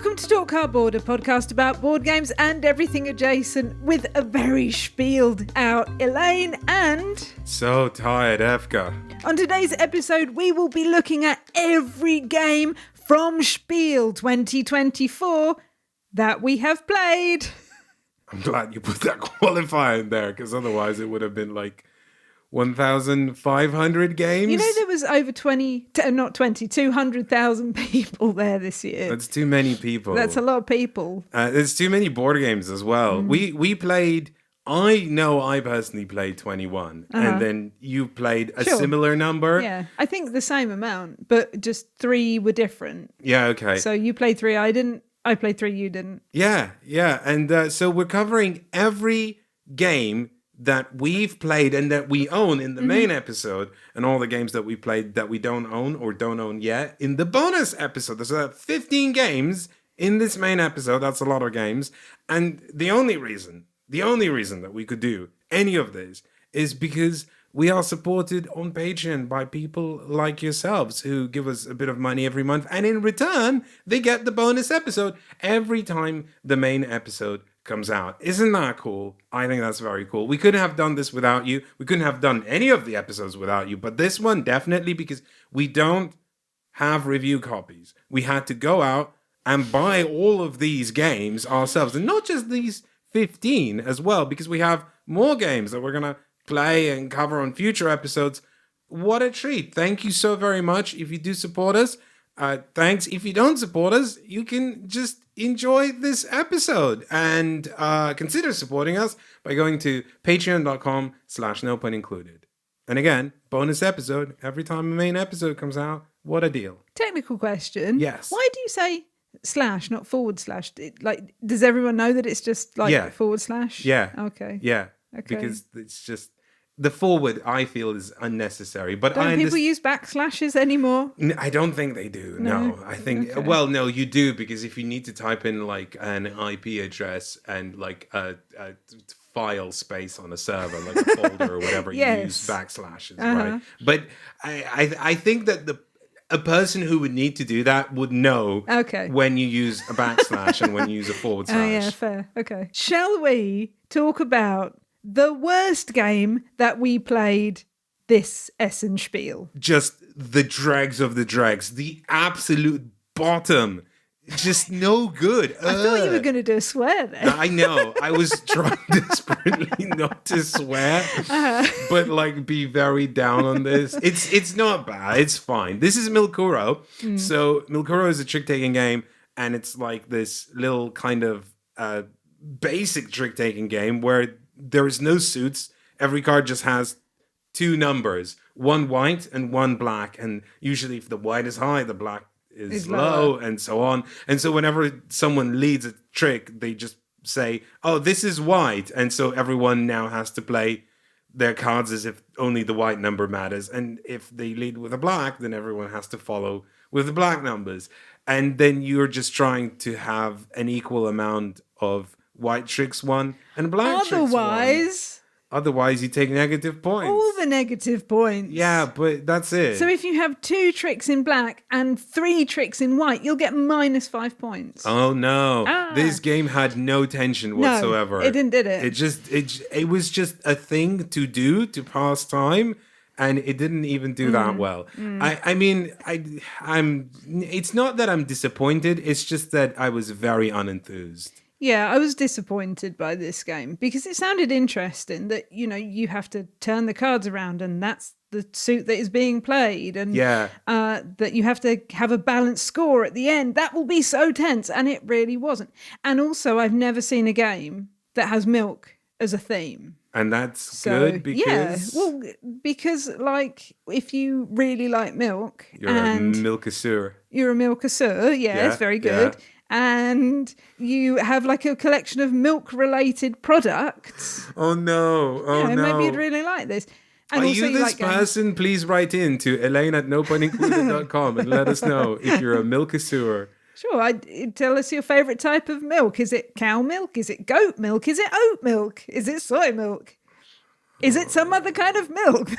Welcome to Talk Cardboard, a podcast about board games and everything adjacent with a very spieled out Elaine and... So tired, Efka. On today's episode, we will be looking at every game from Spiel 2024 that we have played. I'm glad you put that qualifier in there, because otherwise it would have been like 1,500 games. You know, there was over 200,000 people there this year. That's too many people. That's a lot of people. There's too many board games as well. We played, I personally played 21. And then you played a similar number. Yeah, I think the same amount, but just 3 were different. Yeah, okay. So you played 3, I didn't. I played 3, you didn't. Yeah. And so we're covering every game that we've played and that we own in the main episode, and all the games that we played that we don't own or don't own yet in the bonus episode. There's 15 games in this main episode. That's a lot of games. And the only reason that we could do any of this is because we are supported on Patreon by people like yourselves who give us a bit of money every month. And in return, they get the bonus episode every time the main episode comes out. Isn't that cool? I think that's very cool. We couldn't have done this without you. We couldn't have done any of the episodes without you. But this one, definitely, because we don't have review copies. We had to go out and buy all of these games ourselves. And not just these 15 as well, because we have more games that we're going to play and cover on future episodes. What a treat. Thank you so very much. If you do support us, thanks. If you don't support us, you can just enjoy this episode and consider supporting us by going to patreon.com/NoPunIncluded. And again, bonus episode every time a main episode comes out. What a deal. Technical question. Yes. Why do you say / not /? Like, does everyone know that it's just like /? Yeah. Okay. Yeah. Okay. Because it's just... The forward, I feel, is unnecessary. But don't people use backslashes anymore? I don't think they do. No. I think, well, no, you do, because if you need to type in like an IP address and like a file space on a server, like a folder or whatever, you use backslashes, right? But I think that a person who would need to do that would know when you use a backslash and when you use a /. Oh, yeah, fair. Okay. Shall we talk about the worst game that we played this Essen Spiel? Just the dregs of the dregs. The absolute bottom. Just no good. I thought you were going to do a swear there. I know. I was trying desperately not to swear, but like be very down on this. It's not bad. It's fine. This is Milkuro. So Milkuro is a trick-taking game, and it's like this little kind of basic trick-taking game where there is no suits. Every card just has 2 numbers, one white and one black. And usually if the white is high, the black is low, and so on. And so whenever someone leads a trick, they just say, oh, this is white. And so everyone now has to play their cards as if only the white number matters. And if they lead with a black, then everyone has to follow with the black numbers. And then you're just trying to have an equal amount of white tricks won and black tricks won. Otherwise, you take negative points. All the negative points. Yeah, but that's it. So if you have 2 tricks in black and 3 tricks in white, you'll get -5 points. Oh no! This game had no tension whatsoever. No, it didn't, did it? It was just a thing to do to pass time, and it didn't even do that well. I'm. It's not that I'm disappointed. It's just that I was very unenthused. Yeah, I was disappointed by this game because it sounded interesting that, you know, you have to turn the cards around and that's the suit that is being played, and that you have to have a balanced score at the end. That will be so tense, and it really wasn't. And also, I've never seen a game that has milk as a theme. And that's good because... Yeah, well, because, like, if you really like milk... You're a milkasseur. You're a milkasseur, yes, very good. Yeah. And you have like a collection of milk-related products. Oh no! No! Maybe you'd really like this. And are also you this person? Please write in to Elaine@NoPunIncluded.com and let us know if you're a milkasseur. Sure. Tell us your favourite type of milk. Is it cow milk? Is it goat milk? Is it oat milk? Is it soy milk? Is it some other kind of milk?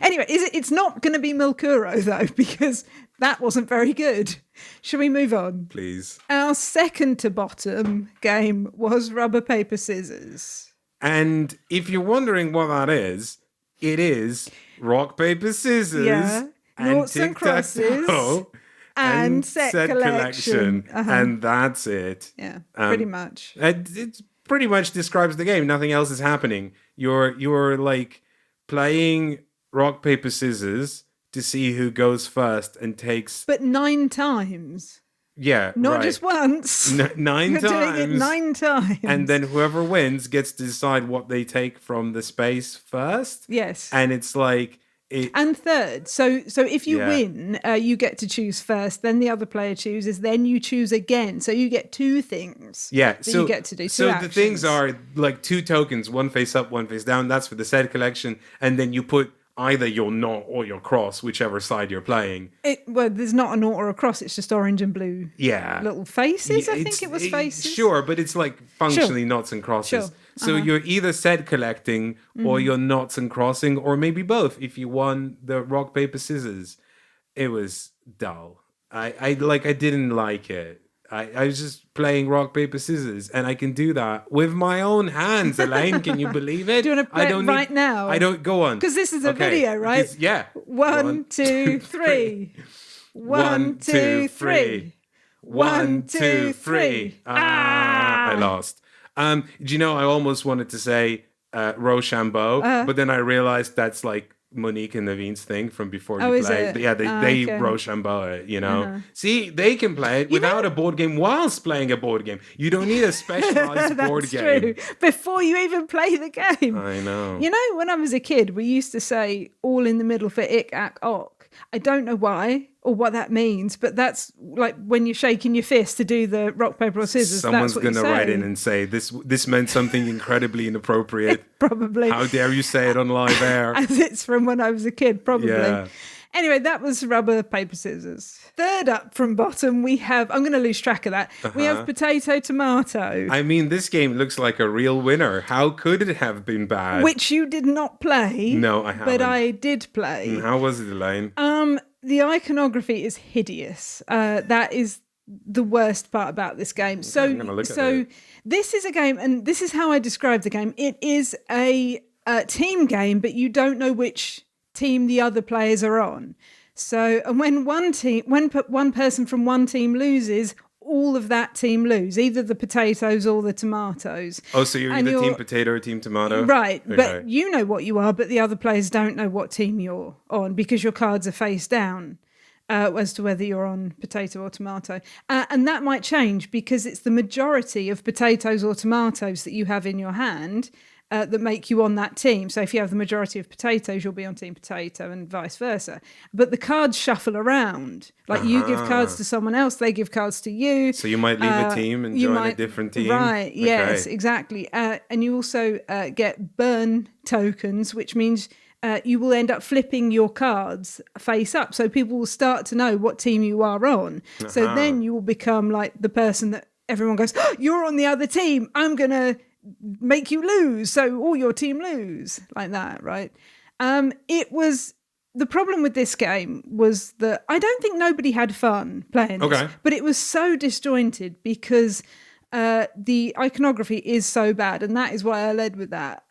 Anyway, it's not going to be Milkuro, though, because That wasn't very good. Shall we move on? Please. Our second to bottom game was rubber, paper, scissors. And if you're wondering what that is, it is rock, paper, scissors, and tic-tac-toe, and set collection. And that's it. Yeah, pretty much. It pretty much describes the game. Nothing else is happening. You're like playing rock, paper, scissors to see who goes first and takes... But 9 times. Yeah, Not just once. 9 You're times. doing it 9 times. And then whoever wins gets to decide what they take from the space first. Yes. And it's like... And third. So if you win, you get to choose first, then the other player chooses, then you choose again. So you get 2 things that you get to do. So the things are like 2 tokens, one face up, one face down. That's for the set collection. And then you put either your naught or your cross, whichever side you're playing. Well, there's not a naught or a cross. It's just orange and blue. Yeah. Little faces, I think it was faces. Sure, but it's like functionally noughts and crosses. Sure. So you're either set collecting or you're noughts and crossing, or maybe both if you won the rock, paper, scissors. It was dull. I didn't like it. I was just playing rock, paper, scissors, and I can do that with my own hands, Elaine. Can you believe it? Do you want to play it right now? I don't. Go on. Because this is a video, right? Yeah. 1, 2, 3. 1, 2, 3. 1, 2, 3. I lost. Do you know, I almost wanted to say Rochambeau, but then I realized that's like Monique and Naveen's thing from before you play. Yeah, they Rochambeau it, you know. See, they can play it without a board game whilst playing a board game. You don't need a specialized board game. That's true. Before you even play the game. I know. You know, when I was a kid, we used to say all in the middle for ick, ack, ock. I don't know why or what that means, but that's like when you're shaking your fist to do the rock, paper, or scissors. Someone's going to write in and say, this meant something incredibly inappropriate. Probably. How dare you say it on live air? As it's from when I was a kid, probably. Yeah. Anyway, that was rubber, paper, scissors. Third up from bottom, we have... I'm going to lose track of that. We have potato, tomato. I mean, this game looks like a real winner. How could it have been bad? Which you did not play. No, I haven't. But I did play. And how was it, Elaine? The iconography is hideous. That is the worst part about this game. So, I'm gonna look at it. This is a game, and this is how I describe the game. It is a team game, but you don't know which team the other players are on. So, and when one person from one team loses, all of that team lose, either the potatoes or the tomatoes. Oh, so you're either team potato or team tomato? Right, okay. But you know what you are, but the other players don't know what team you're on because your cards are face down as to whether you're on potato or tomato. And that might change because it's the majority of potatoes or tomatoes that you have in your hand that make you on that team. So if you have the majority of potatoes, you'll be on team potato and vice versa. But the cards shuffle around. Like you give cards to someone else, they give cards to you. So you might leave a team and join a different team. Right, yes, exactly. And you also get burn tokens, which means you will end up flipping your cards face up. So people will start to know what team you are on. So then you will become like the person that everyone goes, oh, you're on the other team. I'm going to make you lose, so all your team lose, like that, right? It was the problem with this game was that I don't think nobody had fun playing this, but it was so disjointed because the iconography is so bad, and that is why I led with that,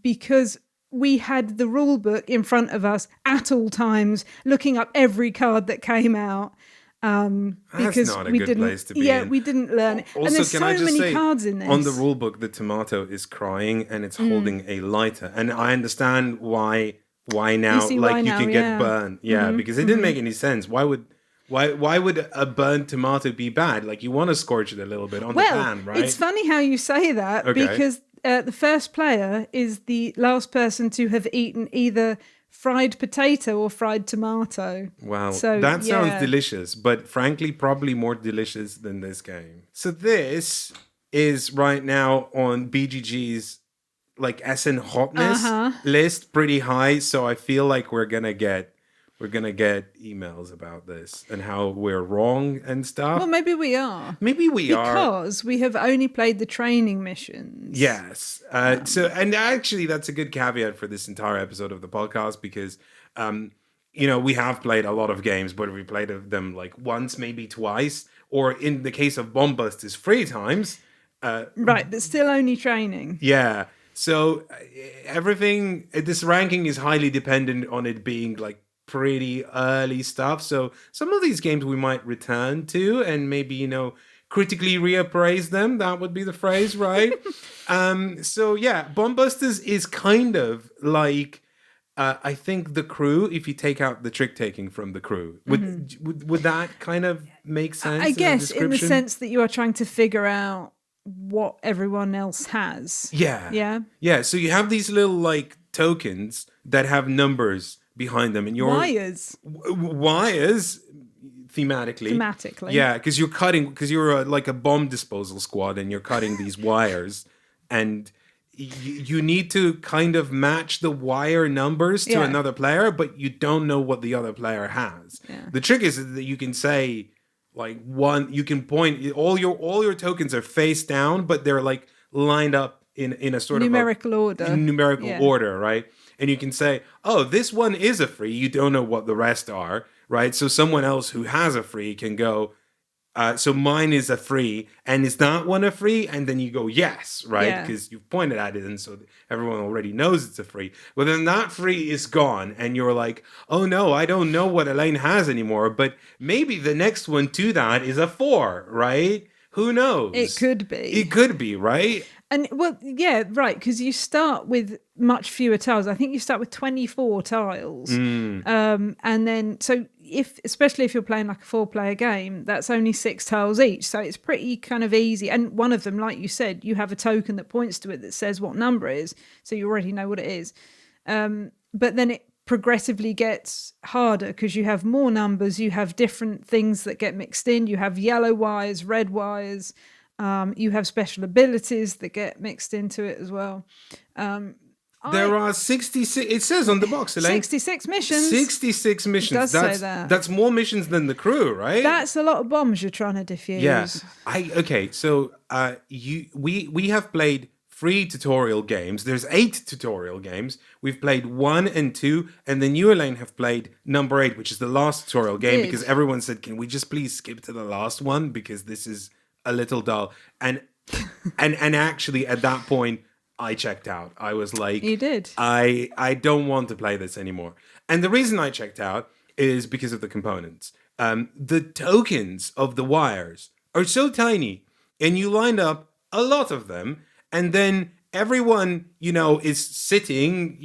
because we had the rule book in front of us at all times, looking up every card that came out. Because that's not a we good didn't, place to be in. in. We didn't learn it. Also, and there's can so I just many say, cards in this. on the rule book, the tomato is crying and it's holding a lighter. And I understand why now, like you can get burned. Yeah, because it didn't make any sense. Why would a burnt tomato be bad? Like you want to scorch it a little bit on the pan, right? It's funny how you say that because the first player is the last person to have eaten either fried potato or fried tomato. Wow, so, that sounds delicious, but frankly, probably more delicious than this game. So this is right now on BGG's like Essen hotness list, pretty high. So I feel like we're gonna get emails about this and how we're wrong and stuff. Well, maybe we are. Because we have only played the training missions. Yes. So, and actually, that's a good caveat for this entire episode of the podcast because we have played a lot of games, but we played them like once, maybe twice, or in the case of Bomb Busters, 3 times. Right, but still only training. Yeah. So everything, this ranking is highly dependent on it being like pretty early stuff. So some of these games we might return to and maybe, critically reappraise them. That would be the phrase, right? So yeah, Bomb Busters is kind of like, I think the Crew, if you take out the trick taking from the Crew, would that kind of make sense? I guess in the sense that you are trying to figure out what everyone else has. Yeah. So you have these little like tokens that have numbers behind them, and wires thematically. Yeah, because you're like a bomb disposal squad, and you're cutting these wires, and you need to kind of match the wire numbers to another player, but you don't know what the other player has. Yeah. The trick is that you can say like you can point all your tokens are face down, but they're like lined up in a sort numerical order, right? And you can say, oh, this one is a free. You don't know what the rest are, right? So someone else who has a free can go, so mine is a free, and is that one a free? And then you go, yes, right? Because you've pointed at it, and so everyone already knows it's a free. But then that free is gone, and you're like, oh no, I don't know what Elaine has anymore, but maybe the next one to that is a 4, right? Who knows? It could be, right? And well, yeah, right, because you start with much fewer tiles. I think you start with 24 tiles. And then, so especially if you're playing like a 4-player game, that's only 6 tiles each. So it's pretty kind of easy. And one of them, like you said, you have a token that points to it that says what number it is. So you already know what it is. But then it progressively gets harder because you have more numbers. You have different things that get mixed in. You have yellow wires, red wires. You have special abilities that get mixed into it as well. There are 66. It says on the box, Elaine. 66 missions. 66 missions. It does say that. That's more missions than the Crew, right? That's a lot of bombs you're trying to defuse. Yeah. Okay. So we have played 3 tutorial games. There's 8 tutorial games. We've played 1 and 2, and then you, Elaine, have played number 8, which is the last tutorial game, because everyone said, "Can we just please skip to the last one because this is a little dull." And actually at that point I checked out. I was like, you did. I don't want to play this anymore. And the reason I checked out is because of the components. The tokens of the wires are so tiny, and you lined up a lot of them, and then everyone, is sitting,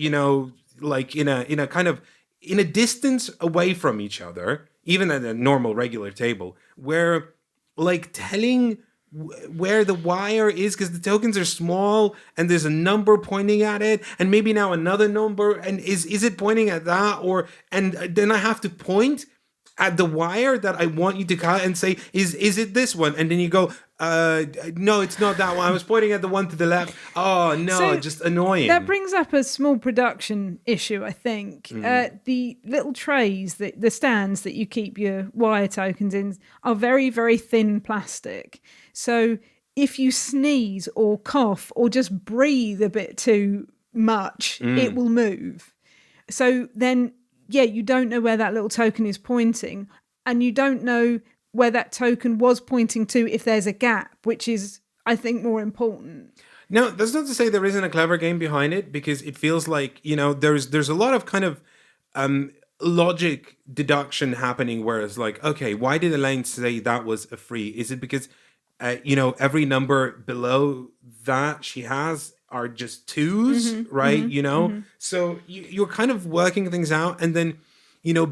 like in a kind of in a distance away from each other, even at a normal regular table, where like telling where the wire is, because the tokens are small and there's a number pointing at it, and maybe now another number, and is it pointing at that, and then I have to point at the wire that I want you to cut and say, is it this one? And then you go, no, it's not that one. I was pointing at the one to the left. Oh no, so just annoying. That brings up a small production issue, I think. The little trays, the stands that you keep your wire tokens in, are very, very thin plastic. So if you sneeze or cough or just breathe a bit too much, it will move. So then, you don't know where that little token is pointing, and you don't know where that token was pointing to if there's a gap, which is, I think, more important. Now, that's not to say there isn't a clever game behind it, because it feels like, there's a lot of kind of logic deduction happening, where it's like, okay, why did Elaine say that was a free? Is it because, every number below that she has are just 2s, right? So you're kind of working things out, and then,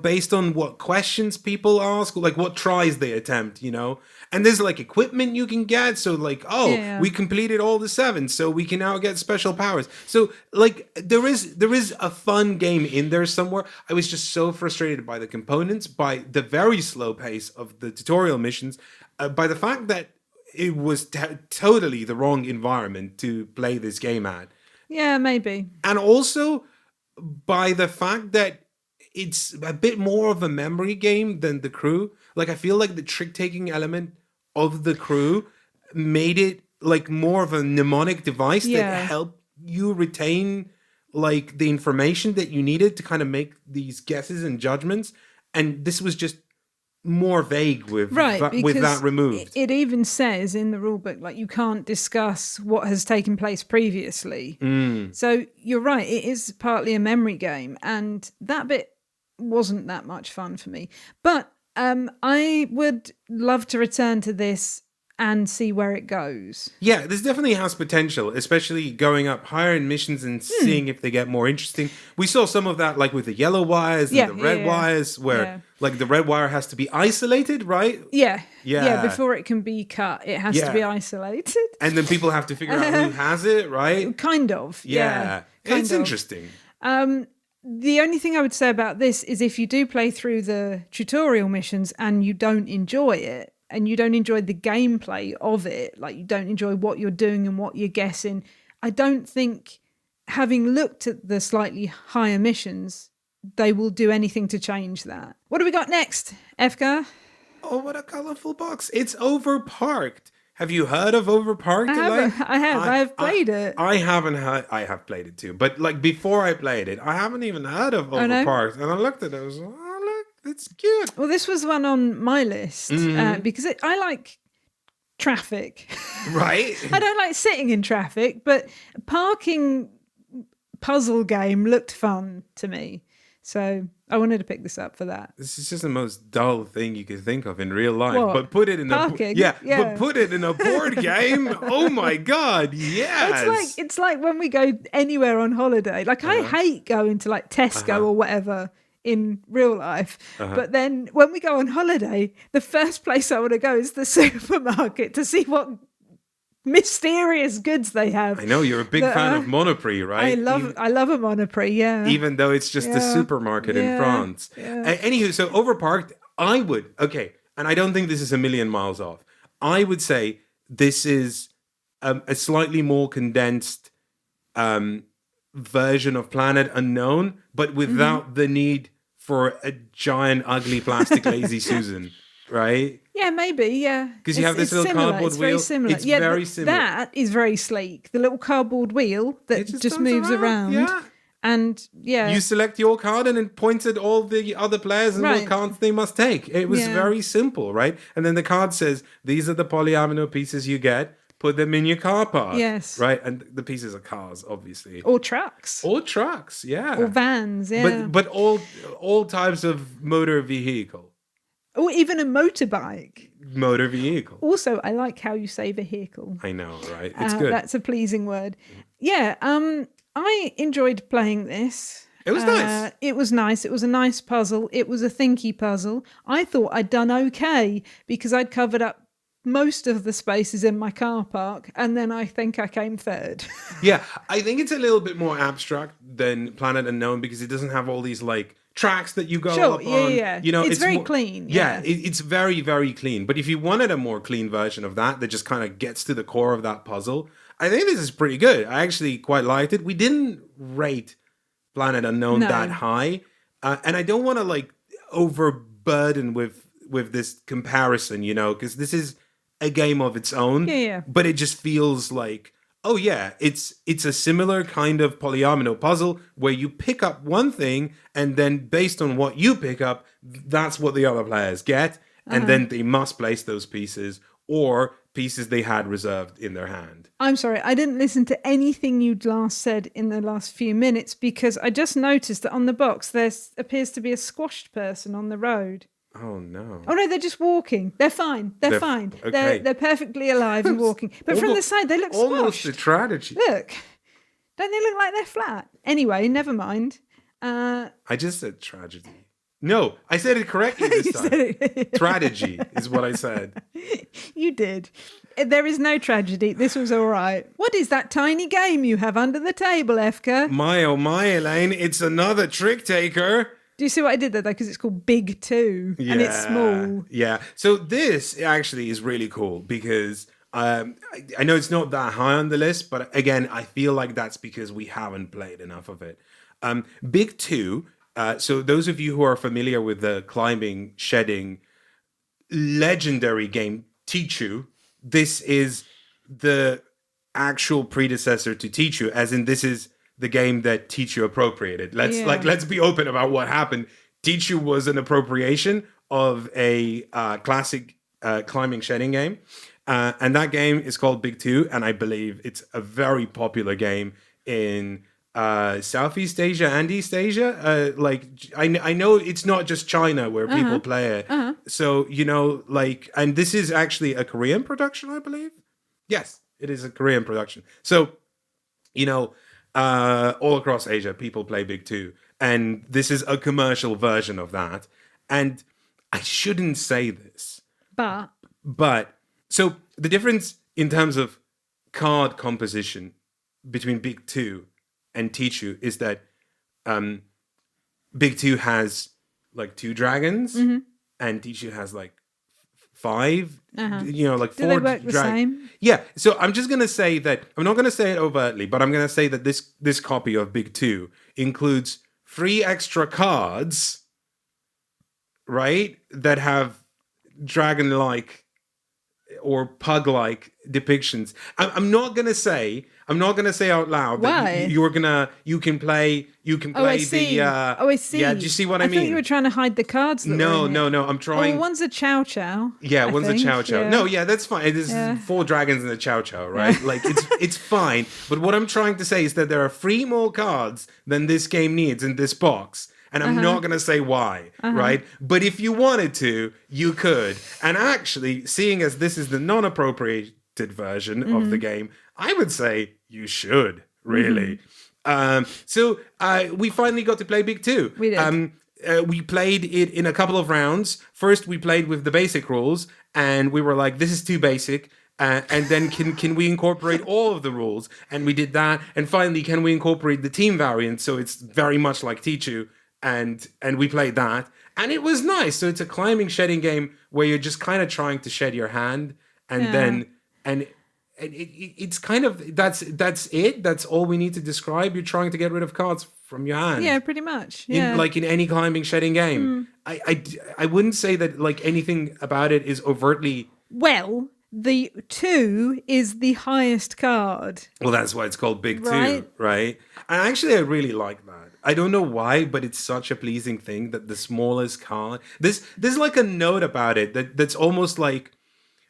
based on what questions people ask, like what tries they attempt, and there's like equipment you can get. So like, we completed all the 7, so we can now get special powers. So like there is a fun game in there somewhere. I was just so frustrated by the components, by the very slow pace of the tutorial missions, by the fact that it was totally the wrong environment to play this game at. Yeah, maybe. And also by the fact that it's a bit more of a memory game than the Crew. Like, I feel like the trick-taking element of the Crew made it like more of a mnemonic device that helped you retain like the information that you needed to kind of make these guesses and judgments, and this was just more vague with that removed. It even says in the rulebook, like, you can't discuss what has taken place previously. So you're right, it is partly a memory game, and that bit wasn't that much fun for me. But I would love to return to this and see where it goes. Yeah, this definitely has potential, especially going up higher in missions and seeing if they get more interesting. We saw some of that, like with the yellow wires and the red wires, where like the red wire has to be isolated, right? Yeah. Before it can be cut, it has to be isolated. And then people have to figure out who has it, right? Kind of. Yeah. It's interesting. The only thing I would say about this is if you do play through the tutorial missions and you don't enjoy it, and you don't enjoy the gameplay of it, like you don't enjoy what you're doing and what you're guessing, I don't think, having looked at the slightly higher missions, they will do anything to change that. What do we got next, Efka? Oh, what a colourful box. It's Overparked. Have you heard of Overparked? I have played it. I haven't heard. I have played it too. But like before I played it, I haven't even heard of Overparked. And I looked at it, I was like, it's cute. Well, this was one on my list because I like traffic. Right. I don't like sitting in traffic, but a parking puzzle game looked fun to me. So I wanted to pick this up for that. This is just the most dull thing you could think of in real life. What? But put it in parking. But put it in a board game. Oh my God. Yes. It's like when we go anywhere on holiday. Like I hate going to like Tesco or whatever in real life. But then when we go on holiday, the first place I want to go is the supermarket to see what mysterious goods they have. I know you're a big fan of Monoprix, right? I love a Monoprix, yeah. Even though it's just a supermarket in France. Yeah. Anywho, so Overparked, and I don't think this is a million miles off. I would say this is a slightly more condensed version of Planet Unknown, but without the need for a giant, ugly plastic Lazy Susan, right? Yeah, maybe, yeah. Because you have this little cardboard wheel. Very similar. It's very similar. That is very sleek. The little cardboard wheel that just moves around. Yeah. And, you select your card and it points at all the other players and what cards they must take. It was very simple, right? And then the card says, these are the polyamino pieces you get. Put them in your car park. Yes. Right? And the pieces are cars, obviously. Or trucks. Yeah. Or vans, yeah. But all types of motor vehicle. Or even a motorbike. Motor vehicle. Also, I like how you say vehicle. I know, right? It's good. That's a pleasing word. Yeah, I enjoyed playing this. It was nice. It was nice. It was a nice puzzle. It was a thinky puzzle. I thought I'd done okay because I'd covered up most of the spaces in my car park, and then I think I came third. Yeah, I think it's a little bit more abstract than Planet Unknown because it doesn't have all these like tracks that you go up on. Yeah. You know, it's very clean. Yeah, it's very, very clean. But if you wanted a more clean version of that just kind of gets to the core of that puzzle, I think this is pretty good. I actually quite liked it. We didn't rate Planet Unknown that high, and I don't want to like overburden with this comparison, you know, because this is a game of its own. Yeah. But it just feels like, oh yeah, it's a similar kind of polyomino puzzle where you pick up one thing and then based on what you pick up, that's what the other players get. And then they must place those pieces or pieces they had reserved in their hand. I'm sorry, I didn't listen to anything you'd last said in the last few minutes because I just noticed that on the box there appears to be a squashed person on the road. Oh no! Oh no, they're just walking. They're fine. They're fine. Okay. They're perfectly alive and walking. But from the side, they look squashed. Almost a tragedy. Look, don't they look like they're flat? Anyway, never mind. I just said tragedy. No, I said it correctly this time. Tragedy is what I said. You did. There is no tragedy. This was all right. What is that tiny game you have under the table, Efka? My oh my, Elaine! It's another trick taker. Do you see what I did there, though? Because it's called Big 2, and it's small. Yeah. So this actually is really cool because I know it's not that high on the list, but again, I feel like that's because we haven't played enough of it. Big 2, so those of you who are familiar with the climbing, shedding, legendary game Tichu, this is the actual predecessor to Tichu, as in this is the game that Tichu appropriated. Let's be open about what happened. Tichu was an appropriation of a classic climbing shedding game. And that game is called Big Two, and I believe it's a very popular game in Southeast Asia and East Asia. I know it's not just China where people play it. So, and this is actually a Korean production, I believe. Yes, it is a Korean production. So, all across Asia, people play Big Two. And this is a commercial version of that. And I shouldn't say this. But so the difference in terms of card composition between Big Two and Tichu is that Big Two has like 2 dragons, and Tichu has like 5. Like 4 Do they work the same? Yeah. So I'm just gonna say that I'm not gonna say it overtly, but I'm gonna say that this copy of Big Two includes 3 extra cards, right? That have dragon-like or pug-like depictions. I'm not gonna say out loud that you can play I see. I see. Yeah, do you see what I mean? I thought you were trying to hide the cards. No. I'm trying. Oh, one's a Chow Chow. Yeah, one's a Chow Chow. Yeah. No, yeah, that's fine. There's 4 dragons and a Chow Chow, right? Like it's fine. But what I'm trying to say is that there are 3 more cards than this game needs in this box. And I'm not going to say why, right? But if you wanted to, you could. And actually, seeing as this is the non-appropriated version of the game, I would say you should, really. So we finally got to play Big Two. We did. We played it in a couple of rounds. First, we played with the basic rules, and we were like, this is too basic. And then can we incorporate all of the rules? And we did that. And finally, can we incorporate the team variant? So it's very much like Tichu. And we played that, and it was nice. So it's a climbing shedding game where you're just kind of trying to shed your hand, and then it's kind of that's it. That's all we need to describe. You're trying to get rid of cards from your hand. Yeah, pretty much. Yeah, in any climbing shedding game. I wouldn't say that like anything about it is overtly well. The 2 is the highest card. Well, that's why it's called Big Two, right? And actually, I really like that. I don't know why, but it's such a pleasing thing that the smallest card. There's like a note about it that's almost like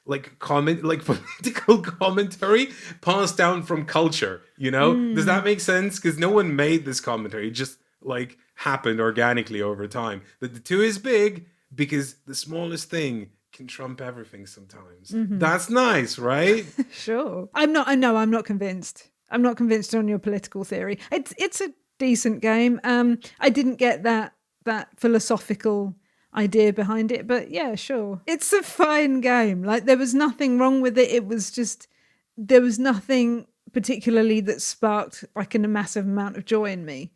political commentary passed down from culture. Does that make sense? Because no one made this commentary; it just like happened organically over time. That the 2 is big because the smallest thing can trump everything sometimes. That's nice, right? Sure. I'm not convinced. I'm not convinced on your political theory. It's a decent game. I didn't get that philosophical idea behind it, but yeah, sure. It's a fine game. Like there was nothing wrong with it. It was just there was nothing particularly that sparked like a massive amount of joy in me.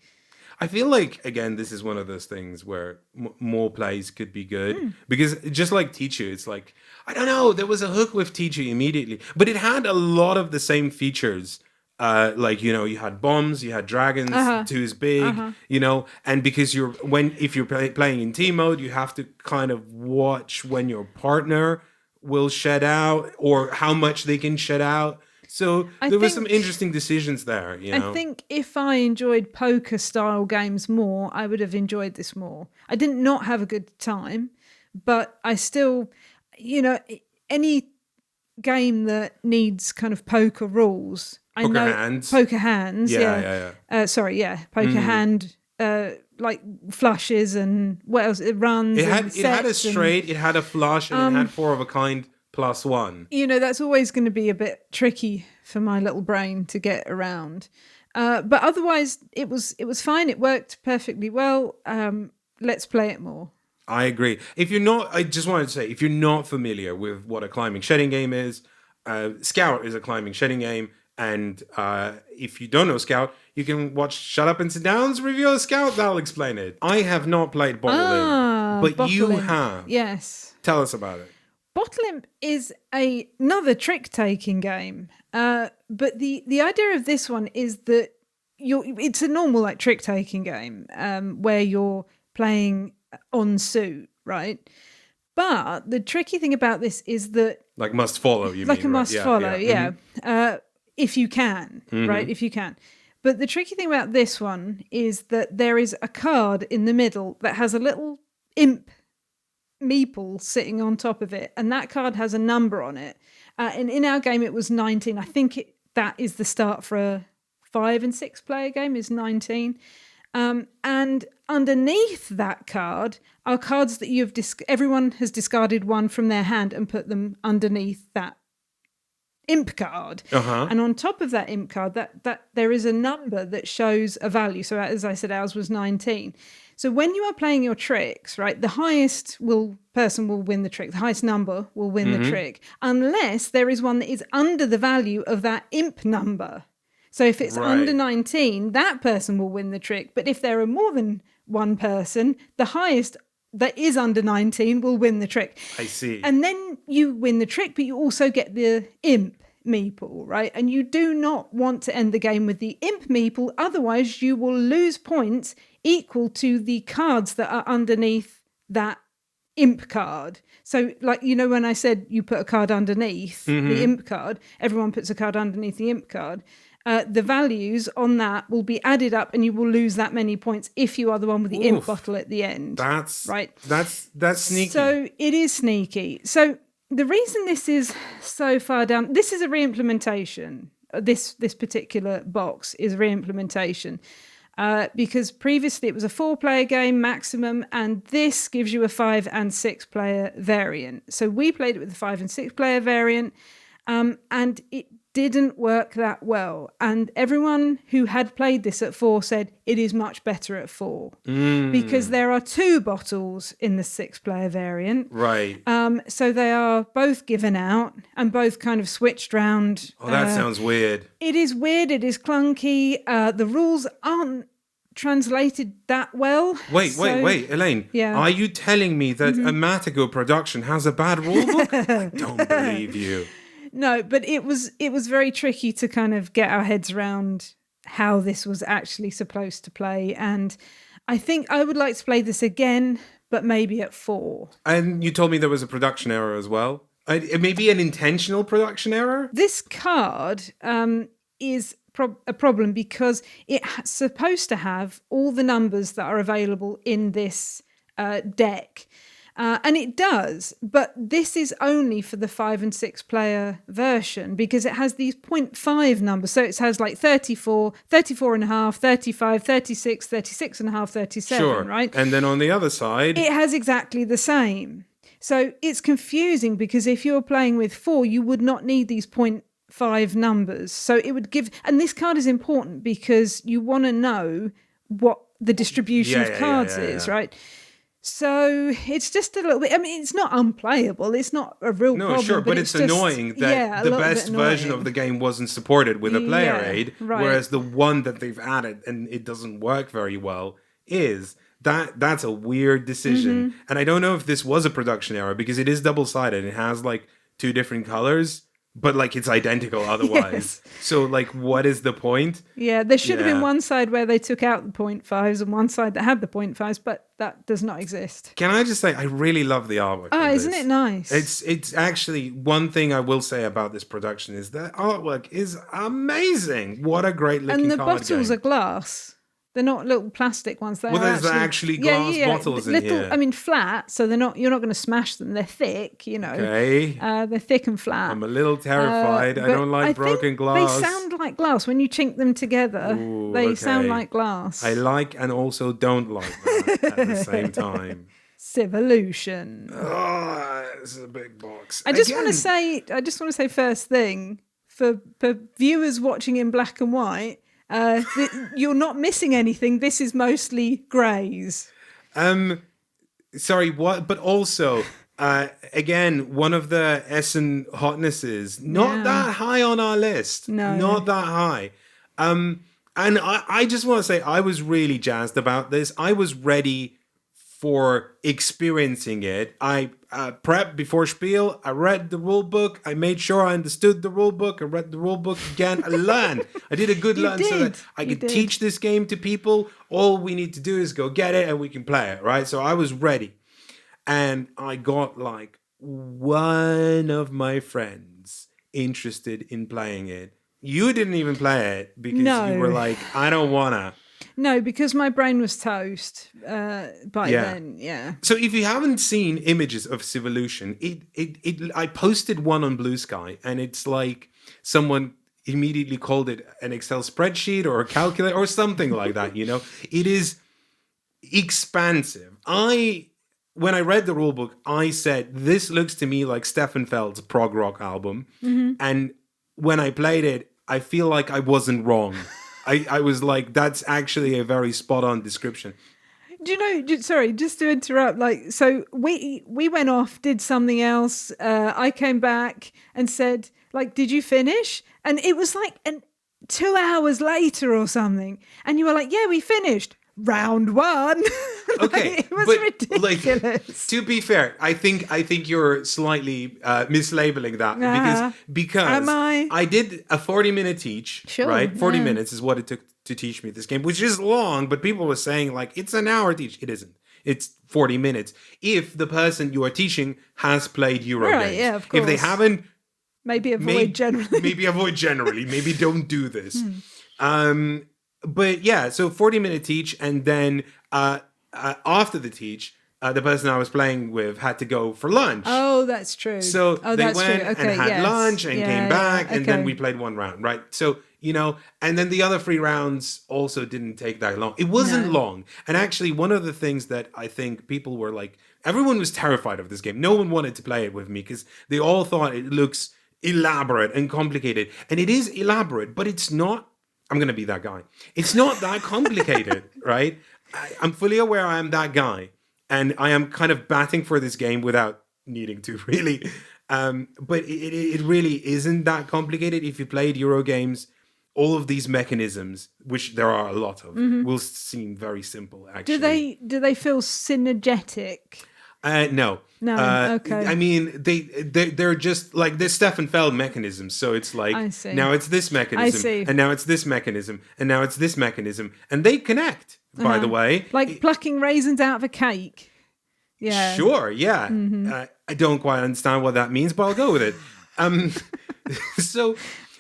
I feel like, again, this is one of those things where more plays could be good. Because just like Tichu, it's like, I don't know, there was a hook with Tichu immediately. But it had a lot of the same features. You had bombs, you had dragons, 2 is big, and because if you're playing in team mode, you have to kind of watch when your partner will shed out or how much they can shed out. So there were some interesting decisions there, I think if I enjoyed poker style games more, I would have enjoyed this more. I did not have a good time, but I still, any game that needs kind of poker rules. Poker hands. Yeah. Poker hand, like flushes and what else? It runs. It had a straight, it had a flush, and it had 4 of a kind. +1. That's always going to be a bit tricky for my little brain to get around. But otherwise, it was fine. It worked perfectly well. Let's play it more. I agree. I just wanted to say, if you're not familiar with what a climbing shedding game is, Scout is a climbing shedding game. And if you don't know Scout, you can watch Shut Up and Sit Down's review of Scout. That'll explain it. I have not played Bottle Imp, but you have. Yes. Tell us about it. Bottle Imp is another trick-taking game, but the idea of this one is that it's a normal like trick-taking game where you're playing on suit, right? But the tricky thing about this is that like must follow, you like mean, a must right? follow, yeah. If you can, right? If you can. But the tricky thing about this one is that there is a card in the middle that has a little imp meeple sitting on top of it, and that card has a number on it. And in our game, it was 19. I think that is the start for a 5 and 6 player game, is 19. And underneath that card are cards that everyone has discarded one from their hand and put them underneath that imp card. And on top of that imp card, that there is a number that shows a value. So as I said, ours was 19. So when you are playing your tricks, right, the highest person will win the trick. The highest number will win the trick, unless there is one that is under the value of that imp number. So if it's under 19, that person will win the trick. But if there are more than one person, the highest that is under 19 will win the trick. I see. And then you win the trick, but you also get the imp meeple, right? And you do not want to end the game with the imp meeple, otherwise you will lose points equal to the cards that are underneath that imp card. So like, you know, when I said you put a card underneath the imp card, everyone puts a card underneath the imp card. The values on that will be added up and you will lose that many points if you are the one with the imp bottle at the end. That's right. That's sneaky. So it is sneaky. So the reason this is so far down, this is a re-implementation. This particular box is re-implementation. Because previously it was a 4-player game maximum, and this gives you a 5 and 6 player variant. So we played it with the 5 and 6 player variant, and it didn't work that well. And everyone who had played this at 4 said it is much better at 4 because there are 2 bottles in the 6-player variant. Right. So they are both given out and both kind of switched round. Oh, that sounds weird. It is weird. It is clunky. The rules aren't translated that well. Wait, Elaine. Yeah. Are you telling me that a Matago production has a bad rulebook? I don't believe you. No, but it was very tricky to kind of get our heads around how this was actually supposed to play. And I think I would like to play this again, but maybe at 4. And you told me there was a production error as well. It may be an intentional production error? This card is a problem because it's supposed to have all the numbers that are available in this deck. And it does, but this is only for the 5 and 6 player version because it has these 0.5 numbers. So it has like 34, 34 and a half, 35, 36, 36 and a half, 37, sure. Right? And then on the other side, it has exactly the same. So it's confusing because if you're playing with 4, you would not need these 0.5 numbers. So it would give, and this card is important because you want to know what the distribution of cards is, right? So it's just a little bit, I mean, it's not unplayable. It's not a real problem. No, sure, but it's just annoying that the best version of the game wasn't supported with a player aid, whereas the one that they've added and it doesn't work very well is that's a weird decision. And I don't know if this was a production error because it is double-sided. It has like 2 different colors, but like it's identical otherwise. So like what is the point? Yeah, there should have been one side where they took out the 0.5s and one side that had the 0.5s, but that does not exist. Can I just say I really love the artwork. Oh, isn't it nice? It's actually one thing I will say about this production is that artwork is amazing. What a great looking card game. And the bottles are glass. They're not little plastic ones. There's actually glass bottles in here. I mean, flat, so they're not. You're not going to smash them. They're thick, you know. Okay. They're thick and flat. I'm a little terrified. I don't like broken glass. They sound like glass when you chink them together. They sound like glass. I like and also don't like that at the same time. Civolution. Oh, this is a big box. I just want to say first thing for viewers watching in black and white. You're not missing anything. This is mostly greys. Sorry, what? But also, again, one of the Essen hotnesses, not that high on our list. No. Not that high. And I just want to say I was really jazzed about this. I was ready for experiencing it. I prepped before Spiel. I read the rule book. I made sure I understood the rule book. I read the rule book again. I learned. I did a good learn so that I could teach this game to people. All we need to do is go get it and we can play it, right? So I was ready. And I got like one of my friends interested in playing it You didn't even play it because you were like, I don't wanna. No, because my brain was toast by then. Yeah. So if you haven't seen images of Civolution, I posted one on Blue Sky, and it's like someone immediately called it an Excel spreadsheet or a calculator or something like that. It is expansive. When I read the rulebook, I said, this looks to me like Stefan Feld's prog rock album. Mm-hmm. And when I played it, I feel like I wasn't wrong. I was like, that's actually a very spot on description. Do you know, sorry, just to interrupt, like, so we went off, did something else. I came back and said, like, did you finish? And it was like 2 hours later or something. And you were like, yeah, we finished. Round 1. Okay, it was ridiculous. Like, to be fair, I think you're slightly mislabeling that because am I did a 40-minute teach, sure, right? 40 minutes is what it took to teach me this game, which is long, but people were saying like it's an hour teach. It isn't. It's 40 minutes. If the person you are teaching has played Euro games. Yeah, of course. If they haven't, maybe avoid generally. Maybe don't do this. But yeah, so 40-minute teach, and then after the teach, the person I was playing with had to go for lunch. Oh, that's true. So they went and had lunch and came back, and then we played one round, right? So, and then the other 3 rounds also didn't take that long. It wasn't long. And actually, one of the things that I think people were like, everyone was terrified of this game. No one wanted to play it with me because they all thought it looks elaborate and complicated. And it is elaborate, but it's not. I'm going to be that guy. It's not that complicated, right? I'm fully aware I am that guy. And I am kind of batting for this game without needing to, really. But it really isn't that complicated. If you played Euro games, all of these mechanisms, which there are a lot of, will seem very simple, actually. Do they feel synergetic? No. Okay. I mean, they're just like the Stefan Feld mechanisms. So it's like, now it's this mechanism, and now it's this mechanism, and now it's this mechanism, and they connect. By the way, like plucking raisins out of a cake. Yeah. Sure. Yeah. Mm-hmm. I don't quite understand what that means, but I'll go with it.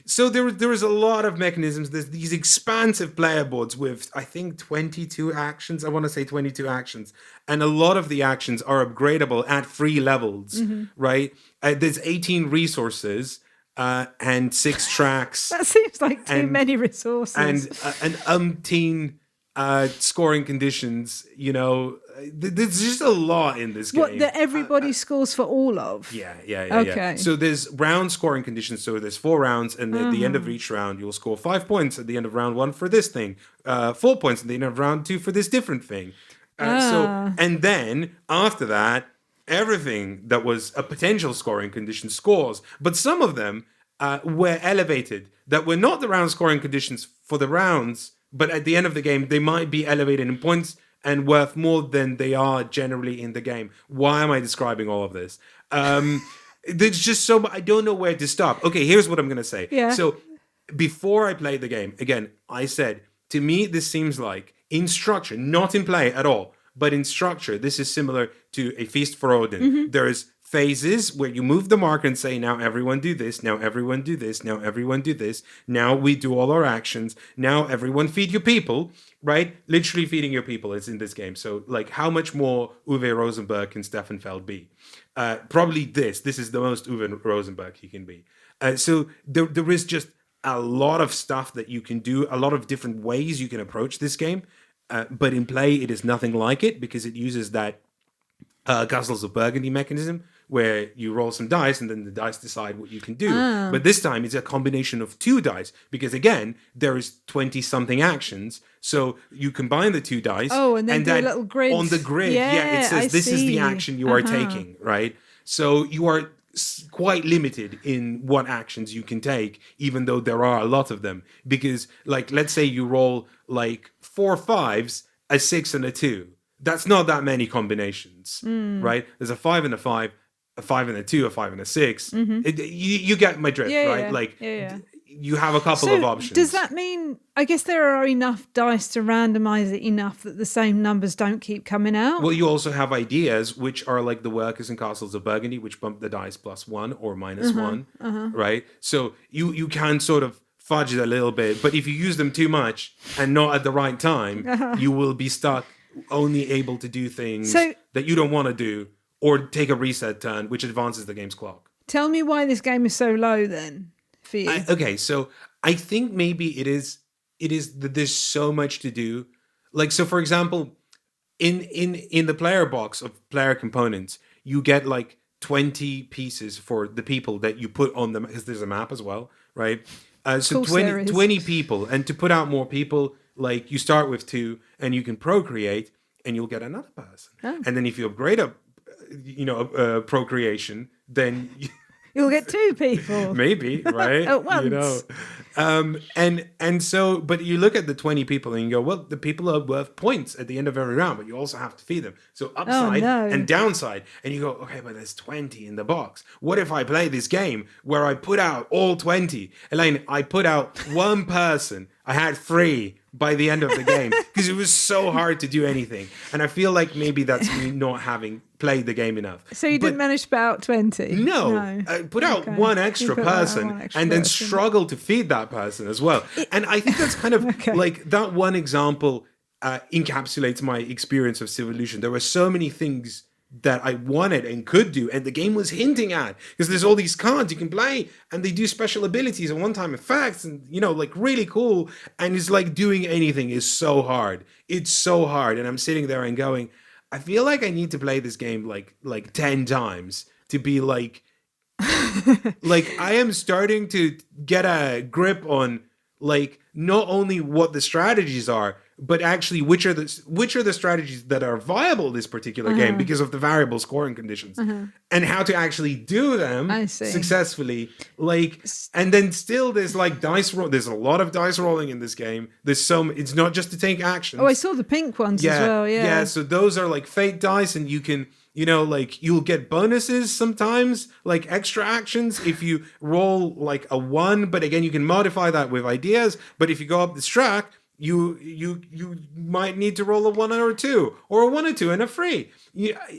So there is a lot of mechanisms. There's these expansive player boards with, I think, 22 actions. I want to say 22 actions. And a lot of the actions are upgradable at 3 levels, right? There's 18 resources and 6 tracks. That seems like too many resources. And an umpteen scoring conditions, there's just a lot in this game. What, that everybody scores for all of? Yeah. Okay. So there's round scoring conditions. So there's 4 rounds, and at the end of each round, you'll score 5 points at the end of round 1 for this thing, 4 points at the end of round 2 for this different thing. And then after that, everything that was a potential scoring condition scores. But some of them were elevated that were not the round scoring conditions for the rounds, but at the end of the game, they might be elevated in points and worth more than they are generally in the game. Why am I describing all of this? There's just so much. I don't know where to stop. Okay, here's what I'm going to say. Yeah. So before I played the game, again, I said, to me, this seems like in structure, not in play at all, but in structure, this is similar to a Feast for Odin. Mm-hmm. There is phases where you move the marker and say, now everyone do this, now everyone do this, now everyone do this, now we do all our actions, now everyone feed your people, right? Literally feeding your people is in this game. So like how much more Uwe Rosenberg can Stefan Feld be? Probably this is the most Uwe Rosenberg he can be. So there is just a lot of stuff that you can do, a lot of different ways you can approach this game. But in play, it is nothing like it because it uses that Castles of Burgundy mechanism where you roll some dice and then the dice decide what you can do. But this time it's a combination of 2 dice because again, there is 20-something actions. So you combine the 2 dice. Oh, and then do a little grid. On the grid, it says this is the action you are taking, right? So you are quite limited in what actions you can take, even though there are a lot of them. Because like, let's say you roll like 4 5s, a 6 and a 2. That's not that many combinations, right? There's a 5 and a 5, a 5 and a 2, a 5 and a 6. Mm-hmm. You get my drift, right? Yeah. You have a couple of options. Does that mean, I guess there are enough dice to randomize it enough that the same numbers don't keep coming out? Well, you also have ideas, which are like the Workers and Castles of Burgundy, which bump the dice +1 or -1, right? So you can sort of fudge it a little bit. But if you use them too much and not at the right time, you will be stuck only able to do things that you don't want to do, or take a reset turn, which advances the game's clock. Tell me why this game is so low then for you. Okay, so I think maybe it is that there's so much to do. Like, so for example, in the player box of player components, you get like 20 pieces for the people that you put on them, because there's a map as well, right? So 20 people, and to put out more people, like you start with 2 and you can procreate and you'll get another person. Oh. And then if you upgrade procreation, then you'll get 2 people. Maybe, right? At once. You know. And so, but you look at the 20 people and you go, well, the people are worth points at the end of every round, but you also have to feed them. So upside and downside. And you go, okay, but there's 20 in the box. What if I play this game where I put out all 20? Elaine, I put out one person. I had 3 by the end of the game because it was so hard to do anything. And I feel like maybe that's me not having played the game enough. So you didn't manage to put out 20? No. I put out one extra person and then struggle to feed that person as well. And I think that's kind of like that one example encapsulates my experience of Civolution. There were so many things that I wanted and could do, and the game was hinting at, because there's all these cards you can play and they do special abilities and one-time effects and, you know, like really cool. And it's like doing anything is so hard. It's so hard. And I'm sitting there and going, I feel like I need to play this game like 10 times to be like, like I am starting to get a grip on like not only what the strategies are, but actually which are the strategies that are viable this particular game because of the variable scoring conditions, and how to actually do them successfully. Like, and then still there's like dice roll. There's a lot of dice rolling in this game. It's not just to take actions. Oh, I saw the pink ones as well. Yeah. So those are like fate dice, and you can, you know, like you'll get bonuses sometimes, like extra actions if you roll like a 1. But again, you can modify that with ideas. But if you go up this track, you might need to roll a 1 or a 2, or a 1 or 2 and a 3.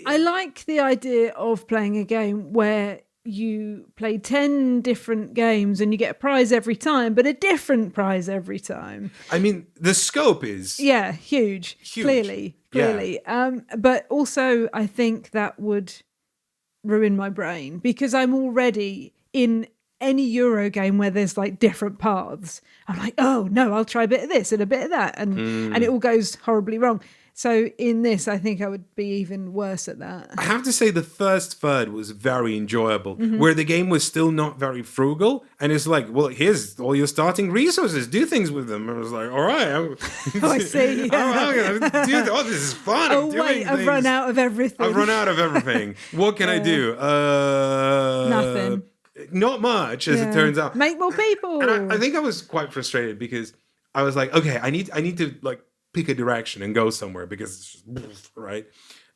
I like the idea of playing a game where you play 10 different games and you get a prize every time, but a different prize every time. I mean, the scope is huge. Clearly. But also I think that would ruin my brain, because I'm already in any Euro game where there's like different paths. I'm like, oh no, I'll try a bit of this and a bit of that, and it all goes horribly wrong. So in this, I think I would be even worse at that. I have to say the first third was very enjoyable, where the game was still not very frugal. And it's like, well, here's all your starting resources. Do things with them. And I was like, all right. I see. I'm gonna do this is fun. I've run out of everything. What can I do? Nothing. Not much, as it turns out. Make more people. And I think I was quite frustrated because I was like, okay, I need to like pick a direction and go somewhere, because it's just right.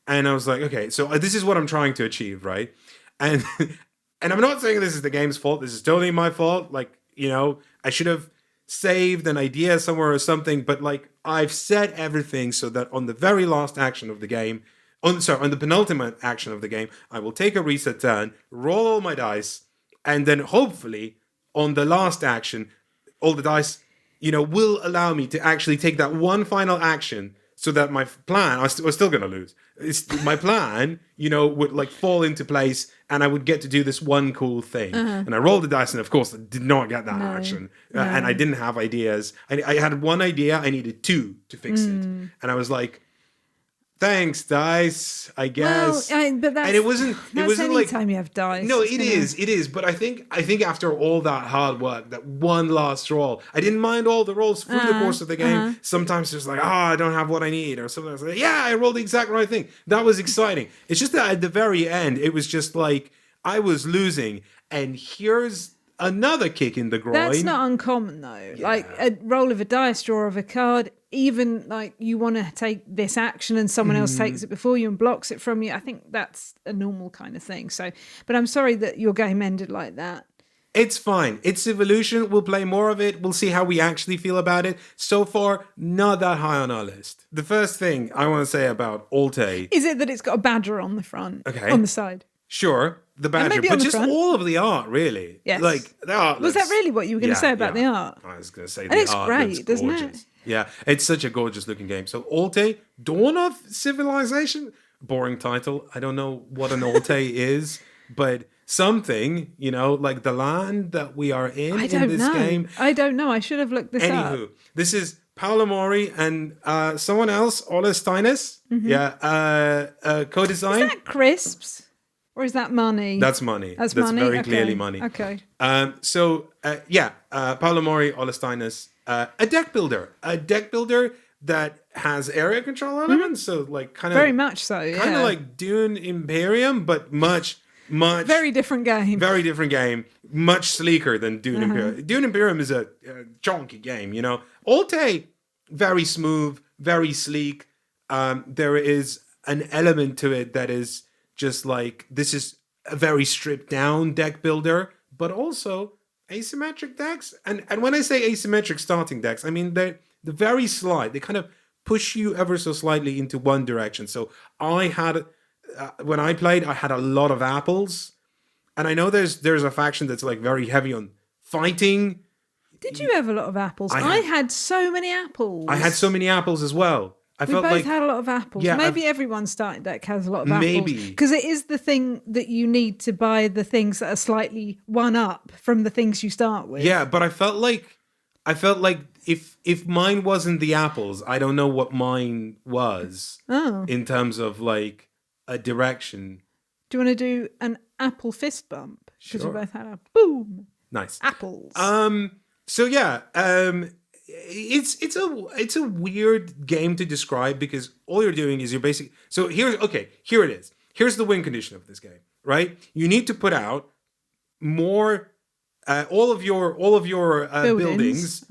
And I was like, okay, so this is what I'm trying to achieve, right? And I'm not saying this is the game's fault. This is totally my fault. Like, you know, I should have saved an idea somewhere or something. But like, I've set everything so that on the very last action of the game, on the penultimate action of the game, I will take a reset turn, roll all my dice. And then hopefully on the last action, all the dice, you know, will allow me to actually take that one final action, so that my plan, I was still going to lose. My plan, you know, would like fall into place, and I would get to do this one cool thing. And I rolled the dice, and of course I did not get that action. And I didn't have ideas. I had one idea, I needed 2 to fix it. And I was like, thanks, dice, I guess. Well, but that's, and it wasn't like time you have dice. No, it is. But I think after all that hard work, that one last roll, I didn't mind all the rolls through the course of the game. Sometimes it's like, I don't have what I need, or sometimes like, I rolled the exact right thing. That was exciting. It's just that at the very end, it was just like I was losing, and here's another kick in the groin. That's not uncommon though. Yeah. Like a roll of a dice, draw of a card, even like you want to take this action and someone else takes it before you and blocks it from you. I think that's a normal kind of thing. So, but I'm sorry that your game ended like that. It's fine. It's Civolution. We'll play more of it. We'll see how we actually feel about it. So far, not that high on our list. The first thing I want to say about Altay... is it that it's got a badger on the front? Okay. On the side? Sure. the badger, but just front. All of the art, really. Yes. Like the art. Was that really what you were going to say about the art? I was going to say the art great, looks gorgeous. Doesn't it? Yeah, it's such a gorgeous looking game. So Altay, Dawn of Civilization. Boring title. I don't know what an Altay is, but something, like the land that we are in this game. I don't know. I should have looked this up. Anywho, this is Paolo Mori and someone else, Ola Steines. Mm-hmm. Yeah, co-design. Is that Crisps? Or is that money? That's money. That's money? Very okay. clearly money. Okay. Paolo Mori, Ola Steines, a deck builder that has area control elements. So like kind of very much so. Yeah. Kind of like Dune Imperium, but much very different game. Very different game. Much sleeker than Dune Imperium. Dune Imperium is a chunky game. Altay, very smooth, very sleek. There is an element to it that is just like, this is a very stripped down deck builder, but also asymmetric decks. And when I say asymmetric starting decks, I mean they're very slight. They kind of push you ever so slightly into one direction. So I had, when I played, I had a lot of apples. And I know there's a faction that's like very heavy on fighting. Did you have a lot of apples? I had so many apples. I had so many apples as well. We both had a lot of apples. Yeah, maybe everyone's starting deck has a lot of apples. Maybe. Because it is the thing that you need to buy the things that are slightly one up from the things you start with. Yeah, but I felt like if mine wasn't the apples, I don't know what mine was in terms of like a direction. Do you want to do an apple fist bump? Because Sure. we both had a boom. Nice. Apples. It's a weird game to describe because all you're doing is you're basically here it is. Here's the win condition of this game, right? You need to put out more all of your buildings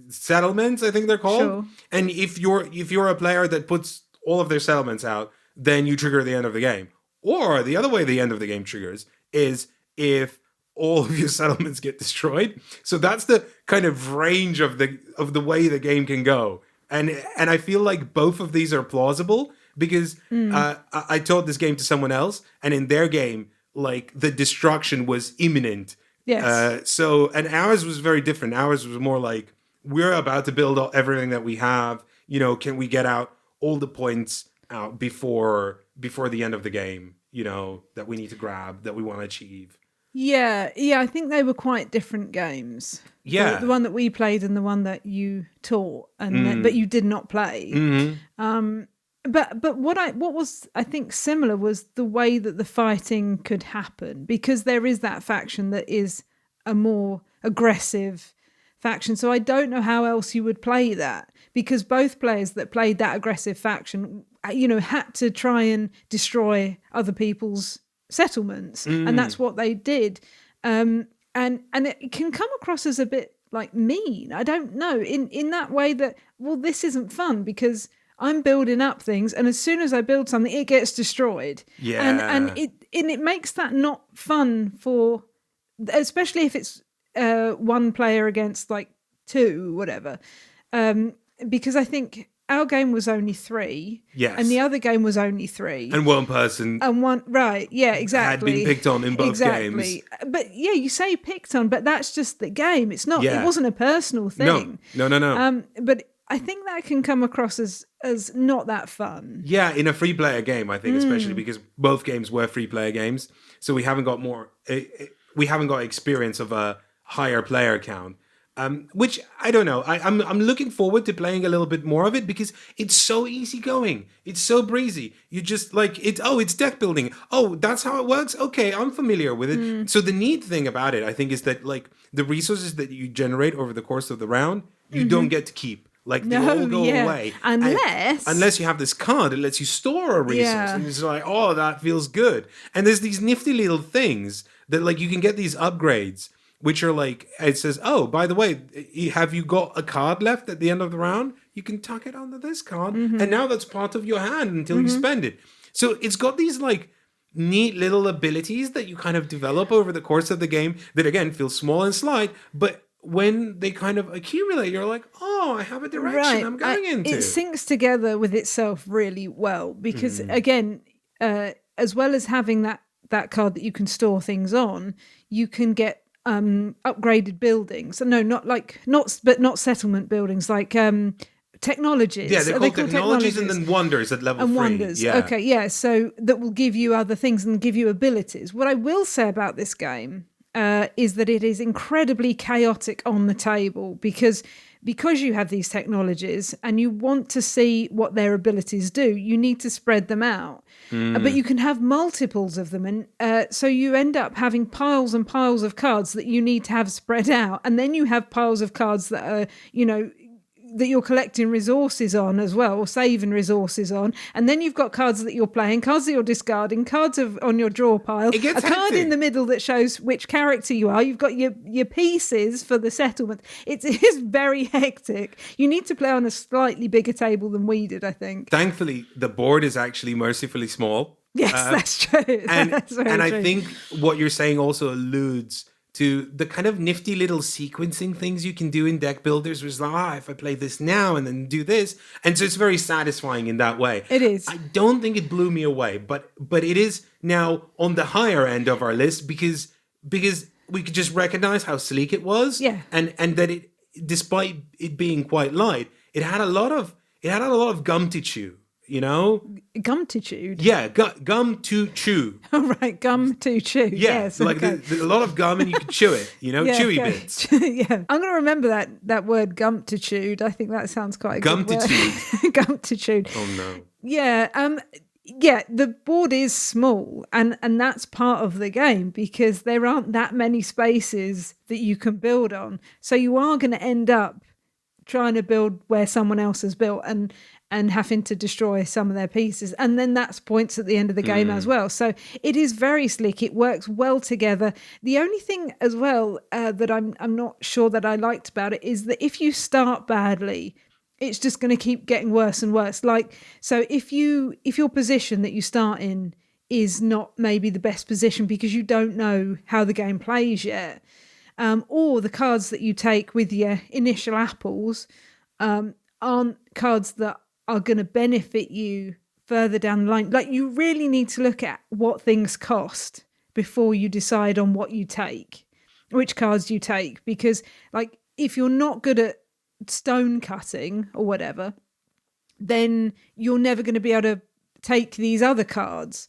settlements, I think they're called. Sure. And if you're a player that puts all of their settlements out, then you trigger the end of the game. Or the other way the end of the game triggers is if all of your settlements get destroyed. So that's the kind of range of the way the game can go. And I feel like both of these are plausible because I taught this game to someone else, and in their game, like the destruction was imminent. Yes. And ours was very different. Ours was more like, we're about to build everything that we have. Can we get out all the points out before the end of the game, that we need to grab, that we want to achieve. Yeah, I think they were quite different games. Yeah. The one that we played and the one that you taught, but you did not play. Mm-hmm. But what was I think similar was the way that the fighting could happen, because there is that faction that is a more aggressive faction. So I don't know how else you would play that, because both players that played that aggressive faction, had to try and destroy other people's settlements, and that's what they did. And it can come across as a bit like mean. I don't know, in that way that, well, this isn't fun because I'm building up things, and as soon as I build something, it gets destroyed. Yeah, and it makes that not fun for, especially if it's one player against like two, whatever. Because I think our game was only 3. Yes. And the other game was only 3. And one person. And one, right, yeah, exactly. Had been picked on in both games. But yeah, you say picked on, but that's just the game. It's not, It wasn't a personal thing. No. But I think that can come across as not that fun. Yeah, in a free player game, I think, especially because both games were free player games. So we haven't got experience of a higher player count. Which I don't know. I'm looking forward to playing a little bit more of it because it's so easygoing. It's so breezy. You just like it. Oh, it's deck building. Oh, that's how it works. Okay, I'm familiar with it. So the neat thing about it, I think, is that like the resources that you generate over the course of the round, you don't get to keep. Like they all go away unless you have this card that lets you store a resource, and it's like, oh, that feels good. And there's these nifty little things that like you can get these upgrades, which are like, it says, oh, by the way, have you got a card left at the end of the round? You can tuck it onto this card, and now that's part of your hand until you spend it. So it's got these like neat little abilities that you kind of develop over the course of the game that again feel small and slight, but when they kind of accumulate, you're like, oh, I have a direction I'm going into. It syncs together with itself really well because, again, as well as having that that card that you can store things on, you can get upgraded buildings. No, not settlement buildings, like technologies. Yeah, they're called technologies and then wonders at level 3. Wonders. Yeah. Okay, yeah. So that will give you other things and give you abilities. What I will say about this game is that it is incredibly chaotic on the table because you have these technologies and you want to see what their abilities do, you need to spread them out. But you can have multiples of them. And so you end up having piles and piles of cards that you need to have spread out. And then you have piles of cards that are, that you're collecting resources on as well, or saving resources on. And then you've got cards that you're playing, cards that you're discarding, cards on your draw pile, a card in the middle that shows which character you are. You've got your pieces for the settlement. It is very hectic. You need to play on a slightly bigger table than we did, I think. Thankfully, the board is actually mercifully small. Yes, that's true. That's very true. I think what you're saying also alludes to the kind of nifty little sequencing things you can do in deck builders, which is like, if I play this now and then do this. And so it's very satisfying in that way. It is. I don't think it blew me away, but it is now on the higher end of our list because we could just recognize how sleek it was. Yeah. And that it, despite it being quite light, it had a lot of gum to chew. Gumtitude. Yeah, gum to chew. Oh, right, gum to chew. Yeah, yes, like okay. there's a lot of gum and you can chew it, chewy bits. Yeah, I'm going to remember that word gumtitude. I think that sounds quite a good word. Gumtitude. Oh, no. Yeah, the board is small and that's part of the game because there aren't that many spaces that you can build on. So you are going to end up trying to build where someone else has built and having to destroy some of their pieces. And then that's points at the end of the game as well. So it is very slick. It works well together. The only thing as well that I'm not sure that I liked about it is that if you start badly, it's just going to keep getting worse and worse. Like, so if your position that you start in is not maybe the best position because you don't know how the game plays yet, or the cards that you take with your initial apples aren't cards that are going to benefit you further down the line. Like, you really need to look at what things cost before you decide on what you take, which cards you take. Because, like, if you're not good at stone cutting or whatever, then you're never going to be able to take these other cards.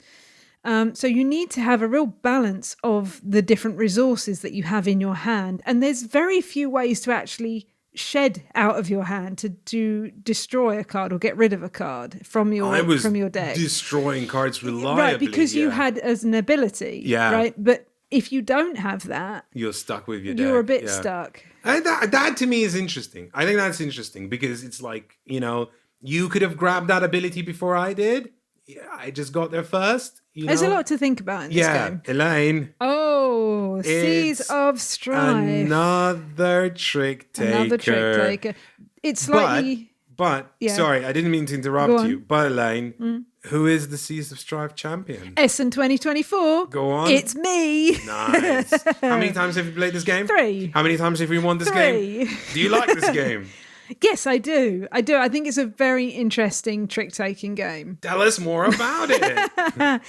So you need to have a real balance of the different resources that you have in your hand. And there's very few ways to actually shed out of your hand to destroy a card or get rid of a card from your deck. Destroying cards reliably. Right, because you had as an ability. Yeah. Right. But if you don't have that, you're stuck with your deck. You're a bit stuck. And that to me is interesting. I think that's interesting because it's like, you could have grabbed that ability before I did. Yeah, I just got there first. There's a lot to think about in this game. Elaine. Oh, Seas of Strife. Another trick taker. It's slightly... But sorry, I didn't mean to interrupt you. But Elaine, who is the Seas of Strife champion? Essen 2024. Go on. It's me. Nice. How many times have you played this game? 3. How many times have you won this game? Do you like this game? Yes, I do. I think it's a very interesting trick-taking game. Tell us more about it.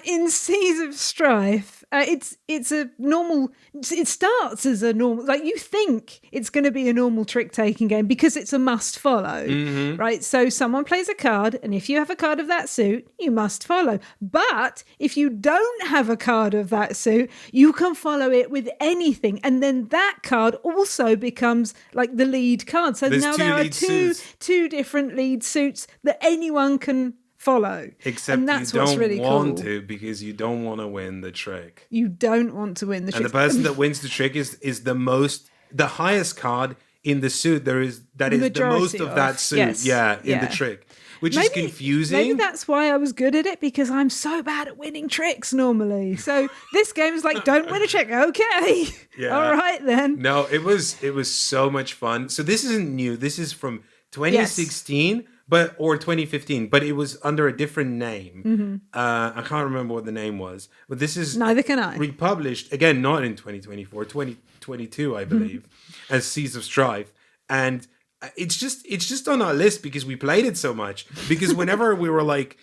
In Seas of Strife, it's a normal... It starts as a normal... Like, you think it's going to be a normal trick-taking game because it's a must-follow, right? So someone plays a card, and if you have a card of that suit, you must follow. But if you don't have a card of that suit, you can follow it with anything. And then that card also becomes, like, the lead card. So now there are two different lead suits that anyone can follow. Except and that's you what's don't really want cool. to because you don't want to win the trick. You don't want to win the trick. And the person that wins the trick is the highest card in the suit there is that is the most of that suit. Yes. In the trick. Which is confusing. Maybe that's why I was good at it, because I'm so bad at winning tricks normally. So this game is like, don't win a trick. Okay. Yeah. All right then. No, it was so much fun. So this isn't new. This is from 2016 or 2015, but it was under a different name. I can't remember what the name was. But this is neither can I. Republished again, not in 2024, 2022, I believe, as Seas of Strife. And it's just on our list because we played it so much. Because whenever we were like,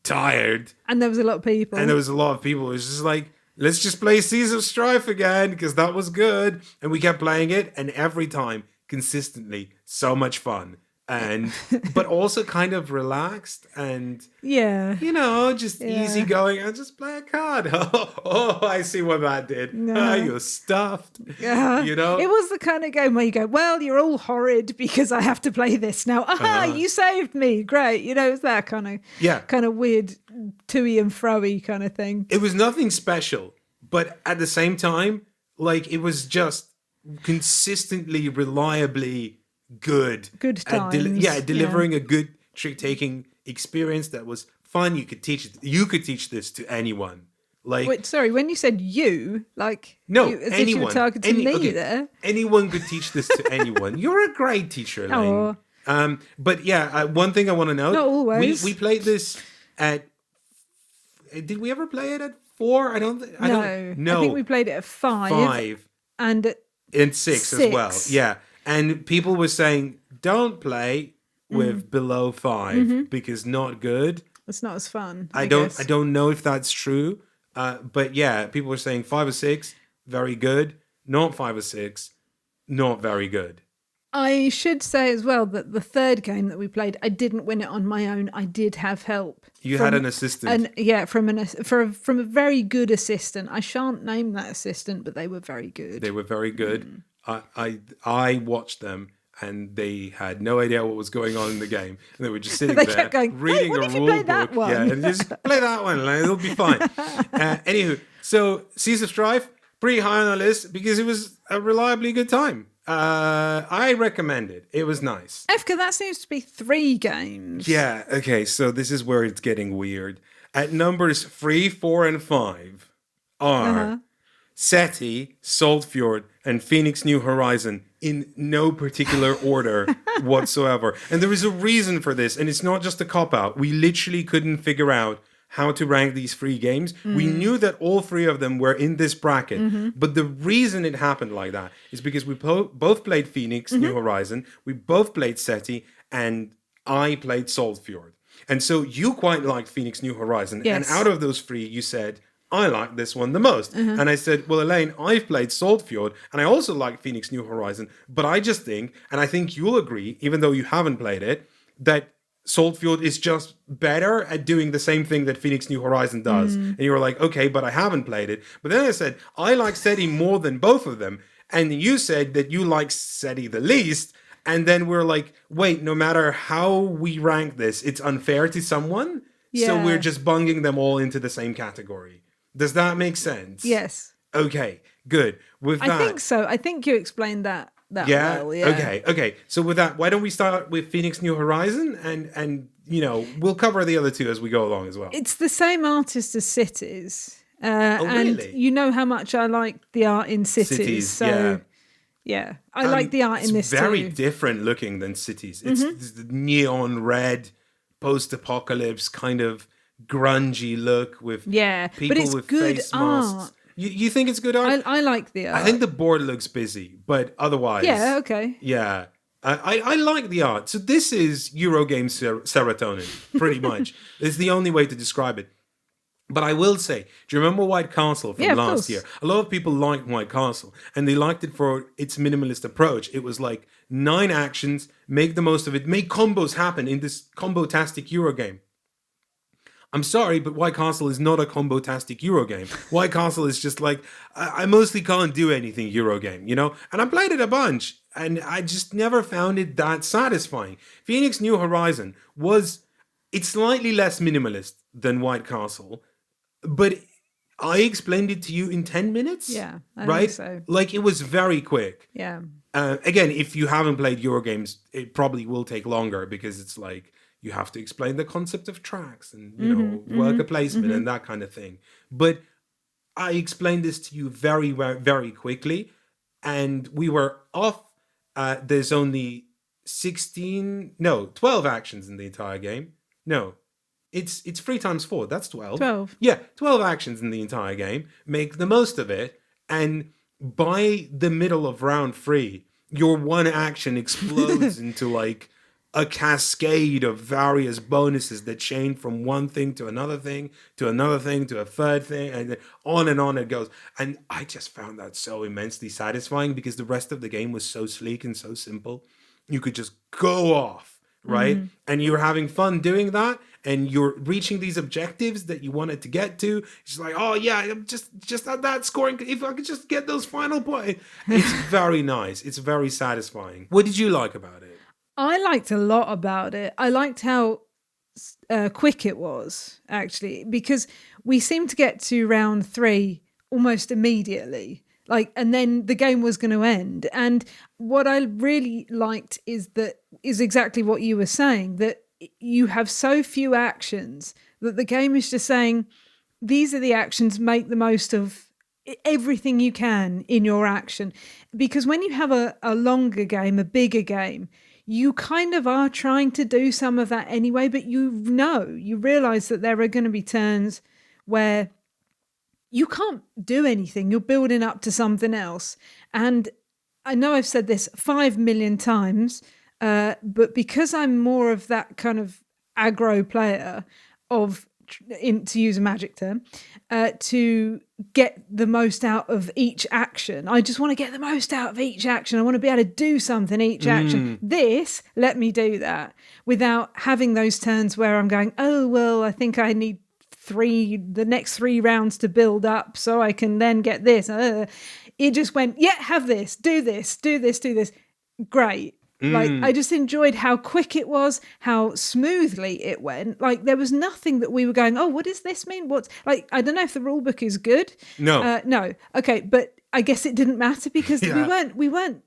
tired. And there was a lot of people. And there was a lot of people. It was just like, let's just play Seas of Strife again, because that was good. And we kept playing it, and every time, consistently, so much fun. And but also kind of relaxed and just easy going. And just play a card. Oh, I see what that did. No. You're stuffed. It was the kind of game where you go, well, you're all horrid because I have to play this now. You saved me. Great. It's that kind of weird to-y and fro-y kind of thing. It was nothing special, but at the same time, like, it was just consistently, reliably good times. Delivering a good trick-taking experience that was fun. You could teach this to anyone. Like, wait, sorry, when you said you, like, no, as anyone, if you were targeting me there. Anyone could teach this to anyone. You're a great teacher, Elaine. But one thing I want to note. Not always. We played this at. Did we ever play it at 4? I don't. No. I think we played it at 5. And at 6 as well. Yeah. And people were saying, don't play with below 5 because not good. It's not as fun. I don't know if that's true. But yeah, people were saying 5 or 6, very good. Not 5 or 6, not very good. I should say as well that the third game that we played, I didn't win it on my own. I did have help. You had an assistant. From a very good assistant. I shan't name that assistant, but they were very good. They were very good. I watched them, and they had no idea what was going on in the game, and they were just sitting there kept going, reading a rule book. And just play that one, and it'll be fine. Anywho, so Seas of Strife, pretty high on our list because it was a reliably good time. I recommend it. It was nice. Efka, that seems to be 3 games. Yeah. Okay. So this is where it's getting weird. At numbers 3, 4, and 5 are. SETI, Saltfjord, and Phoenix New Horizon in no particular order whatsoever. And there is a reason for this, and it's not just a cop-out. We literally couldn't figure out how to rank these 3 games. We knew that all 3 of them were in this bracket, but the reason it happened like that is because we both played Phoenix New Horizon, we both played SETI, and I played Saltfjord. And so you quite liked Phoenix New Horizon, and out of those 3, you said, I like this one the most. And I said, well, Elaine, I've played Saltfjord, and I also like Phoenix New Horizon, but I just think, and I think you'll agree, even though you haven't played it, that Saltfjord is just better at doing the same thing that Phoenix New Horizon does. And you were like, okay, but I haven't played it. But then I said, I like SETI more than both of them. And you said that you like SETI the least. And then we're like, wait, no matter how we rank this, it's unfair to someone. Yeah. So we're just bunging them all into the same category. Does that make sense? Yes. Okay, good. With that, I think so. I think you explained that well. Yeah. Okay. So with that, why don't we start with Phoenix New Horizon and we'll cover the other 2 as we go along as well. It's the same artist as Cities. Really? And you know how much I like the art in Cities. So yeah. I like the art in this too. It's very different looking than Cities. It's the neon red post-apocalypse kind of grungy look with people but it's with good face art. masks. You think it's good art? I like the art. I think the board looks busy, but otherwise... Yeah, okay. Yeah. I like the art. So this is Eurogame serotonin, pretty much. It's the only way to describe it. But I will say, do you remember White Castle from last year? A lot of people liked White Castle, and they liked it for its minimalist approach. It was like 9 actions, make the most of it, make combos happen in this combo-tastic Eurogame. I'm sorry, but White Castle is not a combo-tastic Eurogame. White Castle is just like, I mostly can't do anything Eurogame, And I played it a bunch, and I just never found it that satisfying. Phoenix New Horizon it's slightly less minimalist than White Castle, but I explained it to you in 10 minutes. Yeah, I think so. Like, it was very quick. Yeah. Again, if you haven't played Eurogames, it probably will take longer because it's like, you have to explain the concept of tracks and, worker placement and that kind of thing. But I explained this to you very, very, very quickly. And we were off. There's only 12 actions in the entire game. No, it's 3 times 4. That's 12. 12. Yeah, 12 actions in the entire game. Make the most of it. And by the middle of round 3, your one action explodes into like a cascade of various bonuses that chain from one thing to another thing, to another thing, to a third thing, and on it goes. And I just found that so immensely satisfying because the rest of the game was so sleek and so simple. You could just go off, right? And you're having fun doing that, and you're reaching these objectives that you wanted to get to. It's like, oh yeah, I'm just at that scoring. If I could just get those final points. It's very nice. It's very satisfying. What did you like about it? I liked a lot about it. I liked how quick it was, actually, because we seemed to get to round 3 almost immediately. And then the game was going to end. And what I really liked is exactly what you were saying, that you have so few actions that the game is just saying, these are the actions, make the most of everything you can in your action. Because when you have a longer game, a bigger game, you kind of are trying to do some of that anyway, but you realize that there are going to be turns where you can't do anything. You're building up to something else. And I know I've said this 5 million times, but because I'm more of that kind of aggro player to use a magic term, to get the most out of each action. I just want to get the most out of each action. I want to be able to do something each action. This, let me do that without having those turns where I'm going, oh, well, I think I need the next 3 rounds to build up so I can then get this. It just went, yeah, have this, do this, do this, do this. Great. I just enjoyed how quick it was, how smoothly it went. There was nothing that we were going, oh, what does this mean? I don't know if the rule book is good. No. No. Okay. But I guess it didn't matter because we weren't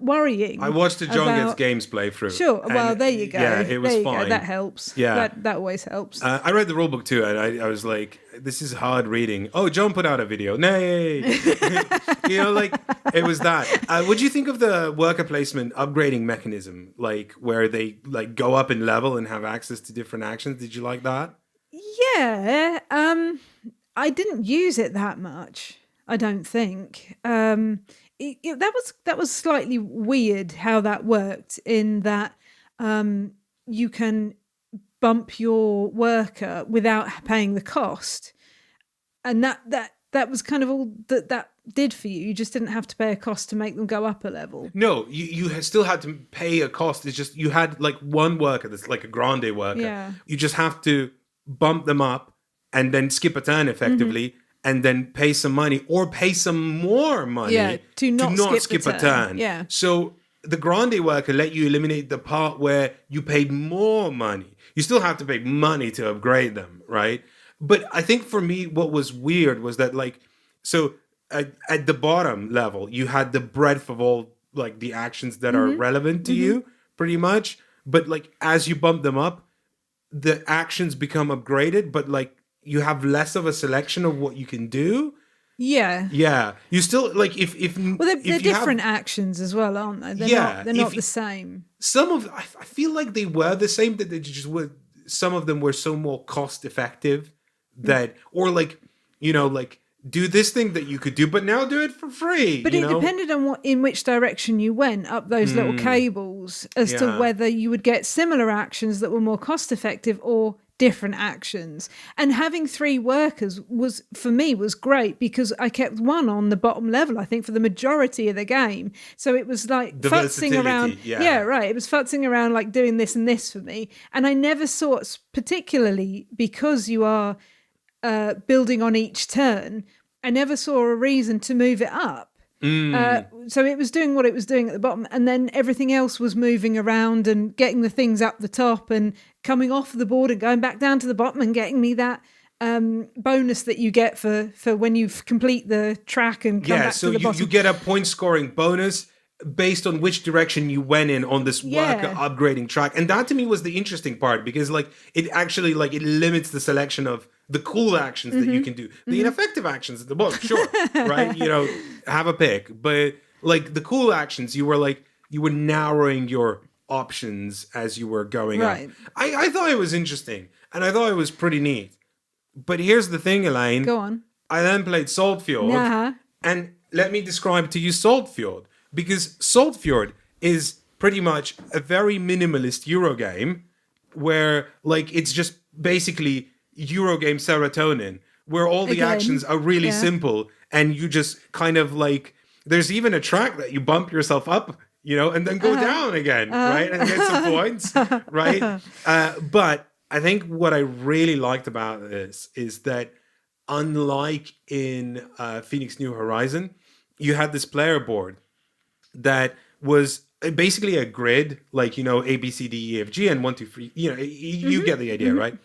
worrying. I watched the John Gets Games playthrough. Sure. Well, there you go. Yeah, it was fine. That helps. Yeah. That always helps. I read the rulebook too, and I was like, this is hard reading. Oh, John put out a video. Nay. It was that. What do you think of the worker placement upgrading mechanism? Where they go up in level and have access to different actions? Did you like that? Yeah. I didn't use it that much, I don't think. That was slightly weird how that worked, in that you can bump your worker without paying the cost, and that was kind of all that did for you. You just didn't have to pay a cost to make them go up a level. No, you still had to pay a cost. It's just you had one worker that's like a grande worker. Yeah. You just have to bump them up and then skip a turn effectively. And then pay some money or pay some more money to not skip a turn. Yeah. So the grande worker let you eliminate the part where you paid more money. You still have to pay money to upgrade them, right? But I think for me, what was weird was that at the bottom level, you had the breadth of all the actions that are relevant to you, pretty much. But as you bump them up, the actions become upgraded, but you have less of a selection of what you can do. Yeah. Yeah. You still they're different actions as well, aren't they? They're not the same. I feel like they were the same, that they just were. Some of them were so more cost effective that, do this thing that you could do, but now do it for free. But it depended on in which direction you went up those little cables as to whether you would get similar actions that were more cost effective or different actions. And having 3 workers was great, because I kept one on the bottom level, I think, for the majority of the game. So it was futzing around. Yeah, right. It was futzing around doing this and this for me. And I never saw, particularly because you are building on each turn, I never saw a reason to move it up. So it was doing what it was doing at the bottom, and then everything else was moving around and getting the things up the top and coming off the board and going back down to the bottom and getting me that bonus that you get for when you complete the track and come back to the bottom. You get a point scoring bonus based on which direction you went in on this worker upgrading track. And that to me was the interesting part, because it actually it limits the selection of the cool actions that you can do. The ineffective actions at the bottom, sure, right? Have a pick. But the cool actions, you were narrowing your options as you were going up. I thought it was interesting, and I thought it was pretty neat. But here's the thing, Elaine. Go on. I then played Saltfjord, and let me describe to you Saltfjord, because Saltfjord is pretty much a very minimalist Euro game where like it's just basically Eurogame serotonin, where all the actions are really simple and you just kind of like, there's even a track that you bump yourself up, you know, and then go down again, right? And get some points, right? But I think what I really liked about this is that unlike in Phoenix New Horizon, you had this player board that was basically a grid, like, you know, A, B, C, D, E, F, G, and 1, 2, 3, you know, you get the idea, right?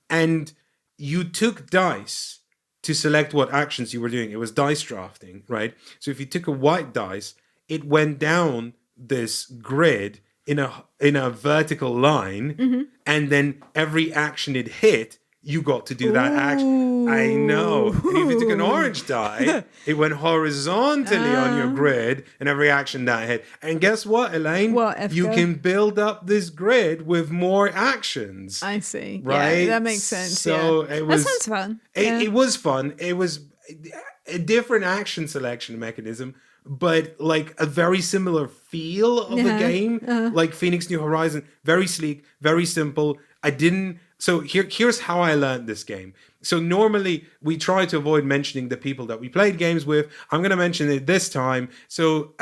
And you took dice to select what actions you were doing. It was dice drafting, right? So if you took a white dice, it went down this grid in a vertical line, and then every action it hit, you got to do that action. I know. And if you took an orange die, it went horizontally on your grid, and every action that hit. And guess what, Elaine? What, Efka? You can build up this grid with more actions. I see. Right? Yeah, that makes sense. So that sounds fun. It was fun. It was a different action selection mechanism, but like a very similar feel of the game, like Phoenix New Horizon. Very sleek, very simple. So here's how I learned this game. So normally we try to avoid mentioning the people that we played games with. I'm going to mention it this time. So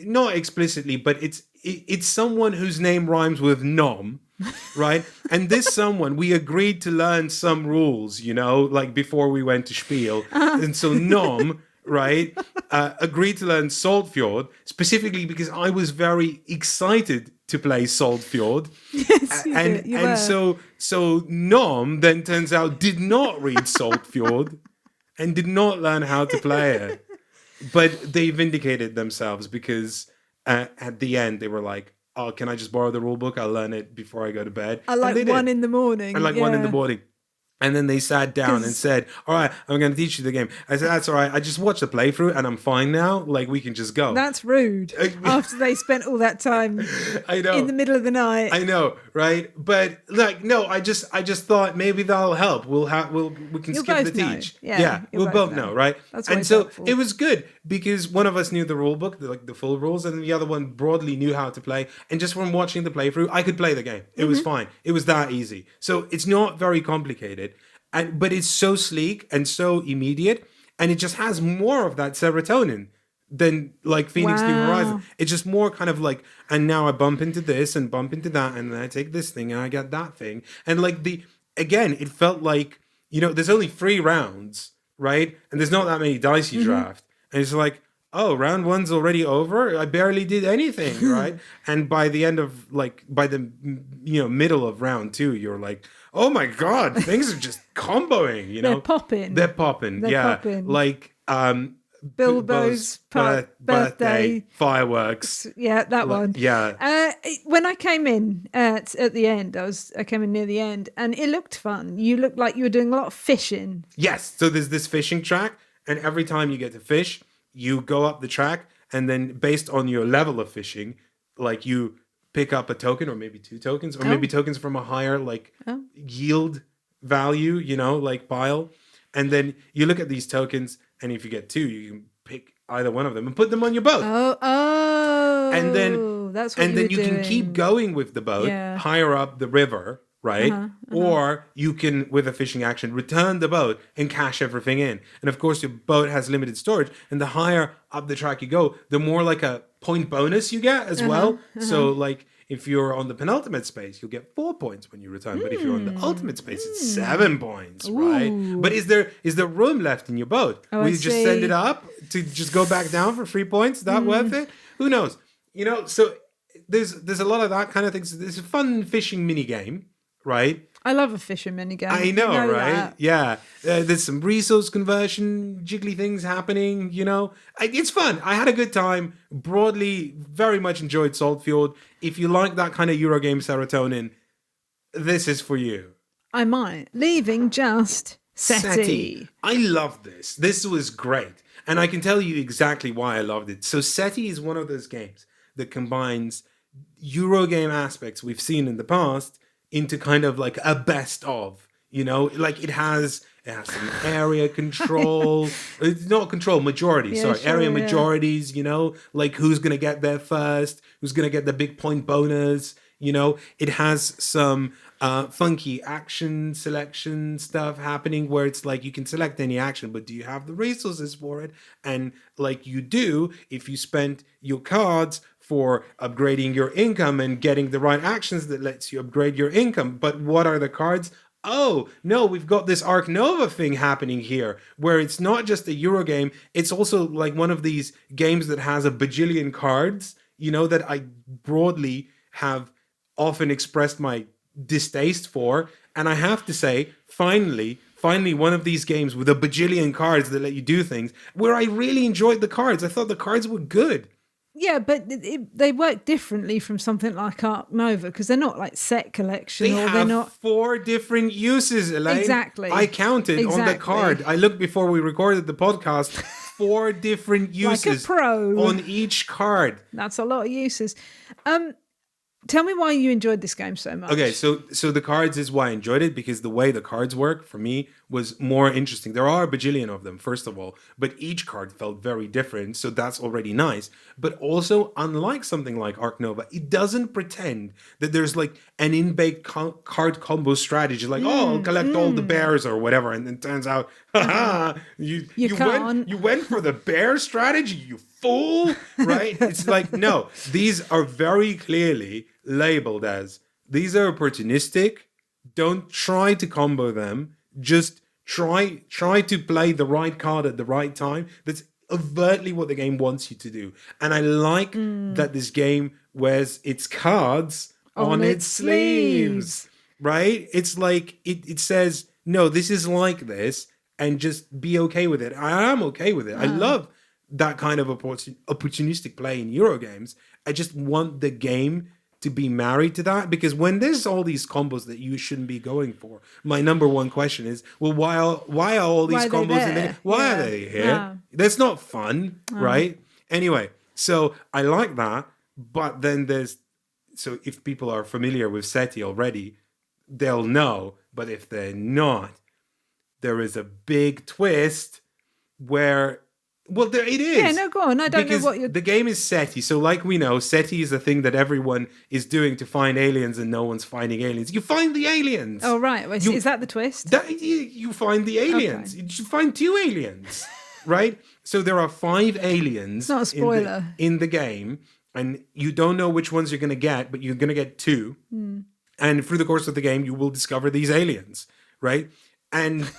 not explicitly, but it's someone whose name rhymes with nom, right? And this someone, we agreed to learn some rules, you know, like before we went to Spiel. And so nom, right, agreed to learn Saltfjord, specifically because I was very excited to play Saltfjord. Yes, and so Nom then turns out did not read Saltfjord and did not learn how to play it. But they vindicated themselves because at the end they were like, oh, can I just borrow the rule book? I'll learn it before I go to bed. I like 1 in the morning. I like 1 in the morning. And then they sat down and said, all right, I'm going to teach you the game. I said, that's all right. I just watched the playthrough and I'm fine now. Like, we can just go. That's rude. After they spent all that time in the middle of the night. I know, right? But like, no, I just thought maybe that'll help. We can skip the teach. Yeah, we'll both know, right? That's and so helpful. It was good because one of us knew the rule book, like the full rules, and the other one broadly knew how to play. And just from watching the playthrough, I could play the game. It was fine. It was that easy. So it's not very complicated. But it's so sleek and so immediate, and it just has more of that serotonin than like Phoenix New Horizon. It's just more kind of like, and now I bump into this and bump into that, and then I take this thing and I get that thing. And like again, it felt like, you know, there's only 3 rounds, right? And there's not that many dice you draft. And it's like, oh, round 1's already over. I barely did anything, right? And by the end of by the middle of round 2, you're like, oh my God, things are just comboing, you know? They're popping. Yeah. Like Bilbo's birthday fireworks. Yeah, that one. Yeah. When I came in at the end, I came in near the end, and it looked fun. You looked like you were doing a lot of fishing. Yes. So there's this fishing track, and every time you get to fish, you go up the track, and then based on your level of fishing, like you pick up a token or maybe 2 tokens or maybe tokens from a higher yield value, you know, like pile. And then you look at these tokens, and if you get 2, you can pick either one of them and put them on your boat. And then that's what you can keep going with the boat higher up the river, right? Or you can, with a fishing action, return the boat and cash everything in. And of course, your boat has limited storage. And the higher up the track you go, the more like a point bonus you get as well. So like if you're on the penultimate space, you'll get 4 points when you return. But if you're on the ultimate space, it's 7 points, right? But is there room left in your boat? Will you just send it up to just go back down for 3 points? Is that worth it? Who knows? You know, so there's a lot of that kind of things. It's a fun fishing mini game, right? I love a fishing minigame. I know, right? That. Yeah. There's some resource conversion, jiggly things happening, you know. It's fun. I had a good time. Broadly, very much enjoyed Saltfjord. If you like that kind of Eurogame serotonin, this is for you. I might. Leaving just SETI. I love this. This was great. And I can tell you exactly why I loved it. So SETI is one of those games that combines Eurogame aspects we've seen in the past into kind of like a best of, you know, like it has It has some area control. It's not control, majority. Area majorities, like who's going to get there first, who's going to get the big point bonus. It has some funky action selection stuff happening where it's like you can select any action, but do you have the resources for it? And like you do if you spent your cards for upgrading your income and getting the right actions that lets you upgrade your income. But what are the cards? Oh, no, we've got this Arc Nova thing happening here where it's not just a Euro game. It's also like one of these games that has a bajillion cards, that I broadly have often expressed my distaste for. And I have to say, finally one of these games with a bajillion cards that let you do things where I really enjoyed the cards. I thought the cards were good. Yeah, but they work differently from something like Arc Nova because they're not like set collection. They're not 4 different uses, Elaine. Exactly. I counted on the card. I looked before we recorded the podcast. 4 different uses like a pro. On each card. That's a lot of uses. Tell me why you enjoyed this game so much. Okay, so the cards is why I enjoyed it, because the way the cards work for me was more interesting. There are a bajillion of them, first of all, but each card felt very different, so that's already nice. But also, unlike something like Arc Nova, it doesn't pretend that there's like an in-baked card combo strategy, like, I'll collect all the bears or whatever, and then turns out, you went for the bear strategy, you fool, right? It's like, no, these are very clearly labeled as, these are opportunistic. Don't try to combo them. Just try to play the right card at the right time. That's overtly what the game wants you to do. And I like that this game wears its cards on its sleeves, right? It's like, it says, no, this is like this, and just be okay with it. I am okay with it. I love that kind of opportunistic play in Euro games. I just want the game to be married to that, because when there's all these combos that you shouldn't be going for, my number one question is, well, why are all these combos in there? Why are they here? Yeah. That's not fun, right? Anyway, so I like that, but then so if people are familiar with SETI already, they'll know, but if they're not, there is a big twist where, well, there it is. Yeah, no, go on. I don't know what you're... The game is SETI, so like we know, SETI is a thing that everyone is doing to find aliens, and no one's finding aliens. You find the aliens. Oh, right. Is that the twist? You find the aliens. Okay. You find 2 aliens, right? So there are 5 aliens. It's not a spoiler. In the game, and you don't know which ones you're going to get, but you're going to get 2. And through the course of the game, you will discover these aliens, right? And...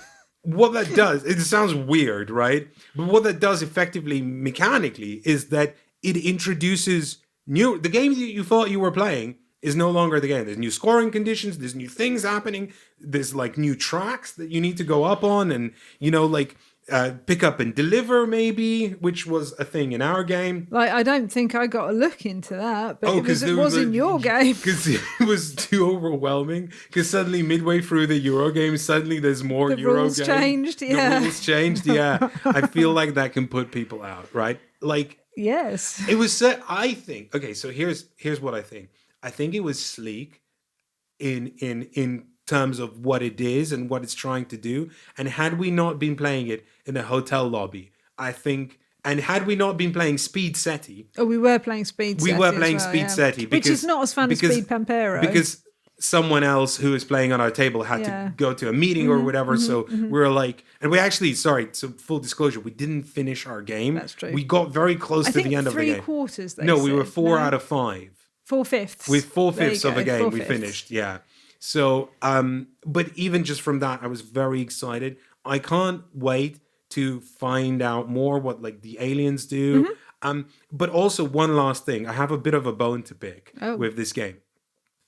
what that does, it sounds weird, right? But what that does effectively, mechanically, is that it introduces the game that you thought you were playing is no longer the game. There's new scoring conditions, there's new things happening, there's like new tracks that you need to go up on, and, pick up and deliver maybe, which was a thing in our game. Like, I don't think I got a look into that, but it was in your game. Because it was too overwhelming. Because suddenly midway through the Euro game, suddenly there's more Euro rules game. Changed, yeah. The rules changed, yeah. I feel like that can put people out, right? Like, yes. It was set, I think. Okay, so here's what I think. I think it was sleek in terms of what it is and what it's trying to do. And had we not been playing it in a hotel lobby, I think, and had we not been playing Speed SETI... Oh, we were playing Speed SETI. We were playing Speed SETI. Which is not as fun as Speed Pampero. Because someone else who was playing on our table had to go to a meeting or whatever. So we were like... And we actually, so full disclosure, we didn't finish our game. That's true. We got very close to the end of the game. 3/4, No, we were 4 out of 5. 4/5. With 4/5 of a game, we finished, yeah. So, but even just from that, I was very excited. I can't wait to find out more what like the aliens do. But also one last thing, I have a bit of a bone to pick with this game.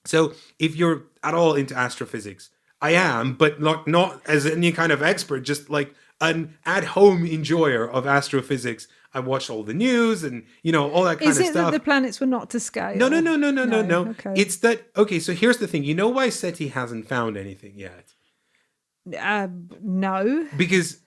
So if you're at all into astrophysics, I am, but not as any kind of expert, just like an at-home enjoyer of astrophysics. I watched all the news and, all that kind of stuff. Is it that the planets were not to scale? No. Okay. It's that, okay, so here's the thing. You know why SETI hasn't found anything yet? No. Because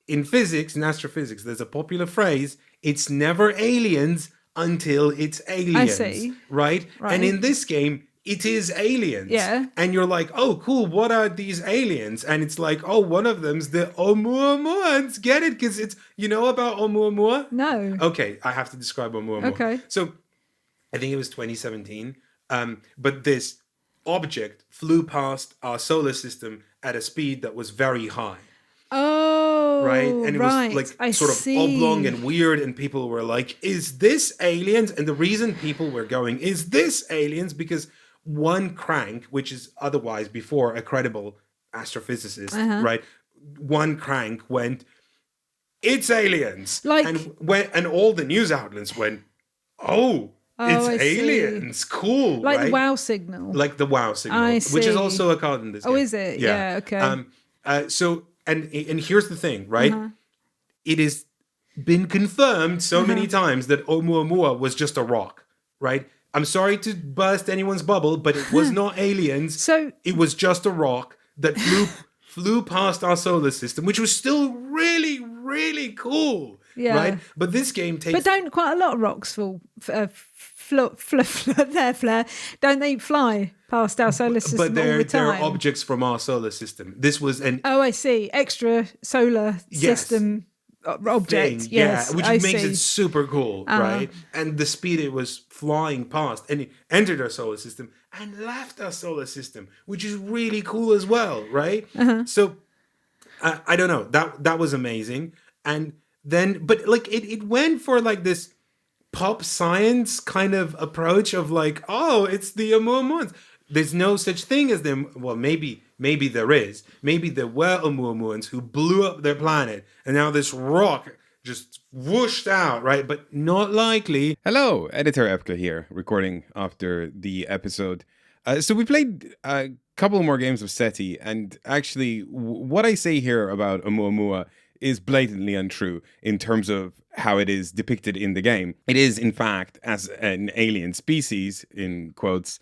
in physics, in astrophysics, there's a popular phrase, it's never aliens until it's aliens. I see. Right? And in this game, it is aliens. Yeah. And you're like, oh, cool, what are these aliens? And it's like, oh, one of them's the Oumuamua. Get it? Because it's, you know about Oumuamua? No. Okay, I have to describe Oumuamua. Okay. So I think it was 2017. But this object flew past our solar system at a speed that was very high. Oh, right? And it was like I sort of see. oblong and weird, and people were like, is this aliens? And the reason people were going, is this aliens? Because one crank, which is otherwise before a credible astrophysicist, right? One crank went, it's aliens. Like, and all the news outlets went, oh, it's aliens. See. Cool. Like right? the wow signal. Like the wow signal, which is also a card in this game. Oh, is it? Yeah, okay. So, and here's the thing, right? It has been confirmed so many times that Oumuamua was just a rock, right? I'm sorry to burst anyone's bubble, but it was not aliens. So it was just a rock that flew past our solar system, which was still really, really cool. Yeah. Right? But this game takes... But don't quite a lot of rocks fall... flare. Don't they fly past our solar system all the time? But they're objects from our solar system. This was an... Oh, I see. Extra solar system object. Yes, which makes it super cool, right? And the speed it was flying past, and it entered our solar system and left our solar system, which is really cool as well, right? So, I don't know. That was amazing. And then, but like it went for like this pop science kind of approach of like, oh, it's the Oumuamua. There's no such thing as them. Well, maybe there is. Maybe there were Oumuamuans who blew up their planet, and now this rock just whooshed out, right? But not likely. Hello, Editor Efka here, recording after the episode. So we played a couple more games of SETI, and actually, what I say here about Oumuamua is blatantly untrue in terms of how it is depicted in the game. It is, in fact, as an alien species, in quotes,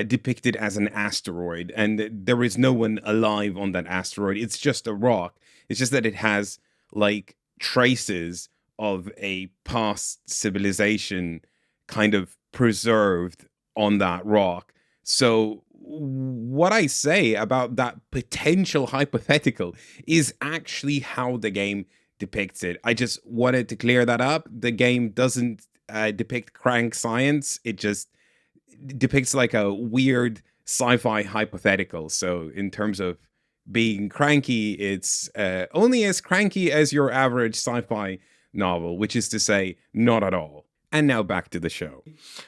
depicted as an asteroid, and there is no one alive on that asteroid. It's just a rock. It's just that it has, like, traces of a past civilization kind of preserved on that rock. So what I say about that potential hypothetical is actually how the game depicts it. I just wanted to clear that up. The game doesn't depict crank science. It just depicts like a weird sci-fi hypothetical. So in terms of being cranky, it's only as cranky as your average sci-fi novel, which is to say, not at all. And now back to the show.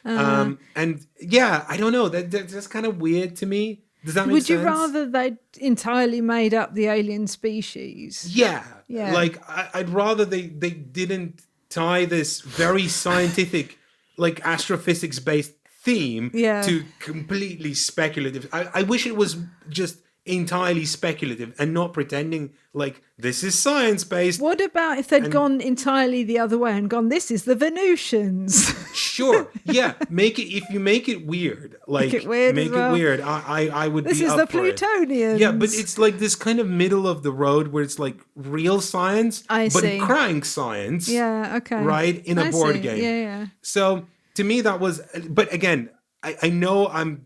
And yeah, I don't know. That's kind of weird to me. Does that make sense? Would you rather they entirely made up the alien species? Yeah. Like, I'd rather they didn't tie this very scientific, like astrophysics-based theme to completely speculative. I wish it was just entirely speculative and not pretending like this is science-based. What about if they'd gone entirely the other way and gone, this is the Venusians? Sure, yeah. If you make it weird, like make it weird. I would this be is up the for Plutonians. It. Yeah, but it's like this kind of middle of the road where it's like real science, but crank science. Yeah, okay. Right, in a board game. Yeah. So to me that was, but again, I know I'm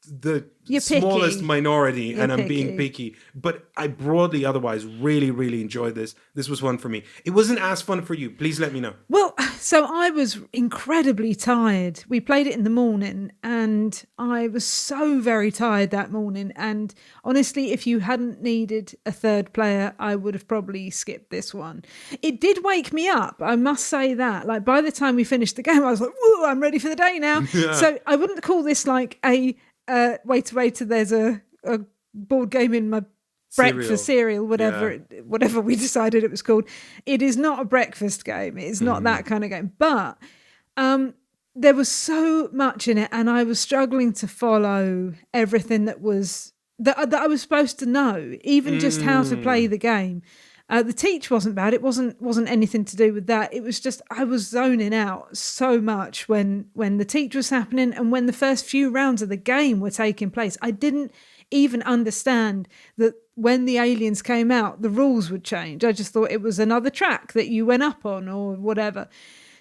the smallest minority and I'm being picky, but I broadly otherwise really, really enjoyed this. This was one for me. It wasn't as fun for you. Please let me know. Well, so I was incredibly tired. We played it in the morning and I was so very tired that morning. And honestly, if you hadn't needed a third player, I would have probably skipped this one. It did wake me up. I must say that. Like by the time we finished the game, I was like, whoa, I'm ready for the day now. So I wouldn't call this like a wait, there's a board game in my breakfast cereal, whatever we decided it was called. It is not a breakfast game. It is not that kind of game. But there was so much in it, and I was struggling to follow everything that I was supposed to know, even just how to play the game. The teach wasn't bad. It wasn't anything to do with that. It was just I was zoning out so much when the teach was happening and when the first few rounds of the game were taking place. I didn't even understand that when the aliens came out, the rules would change. I just thought it was another track that you went up on or whatever.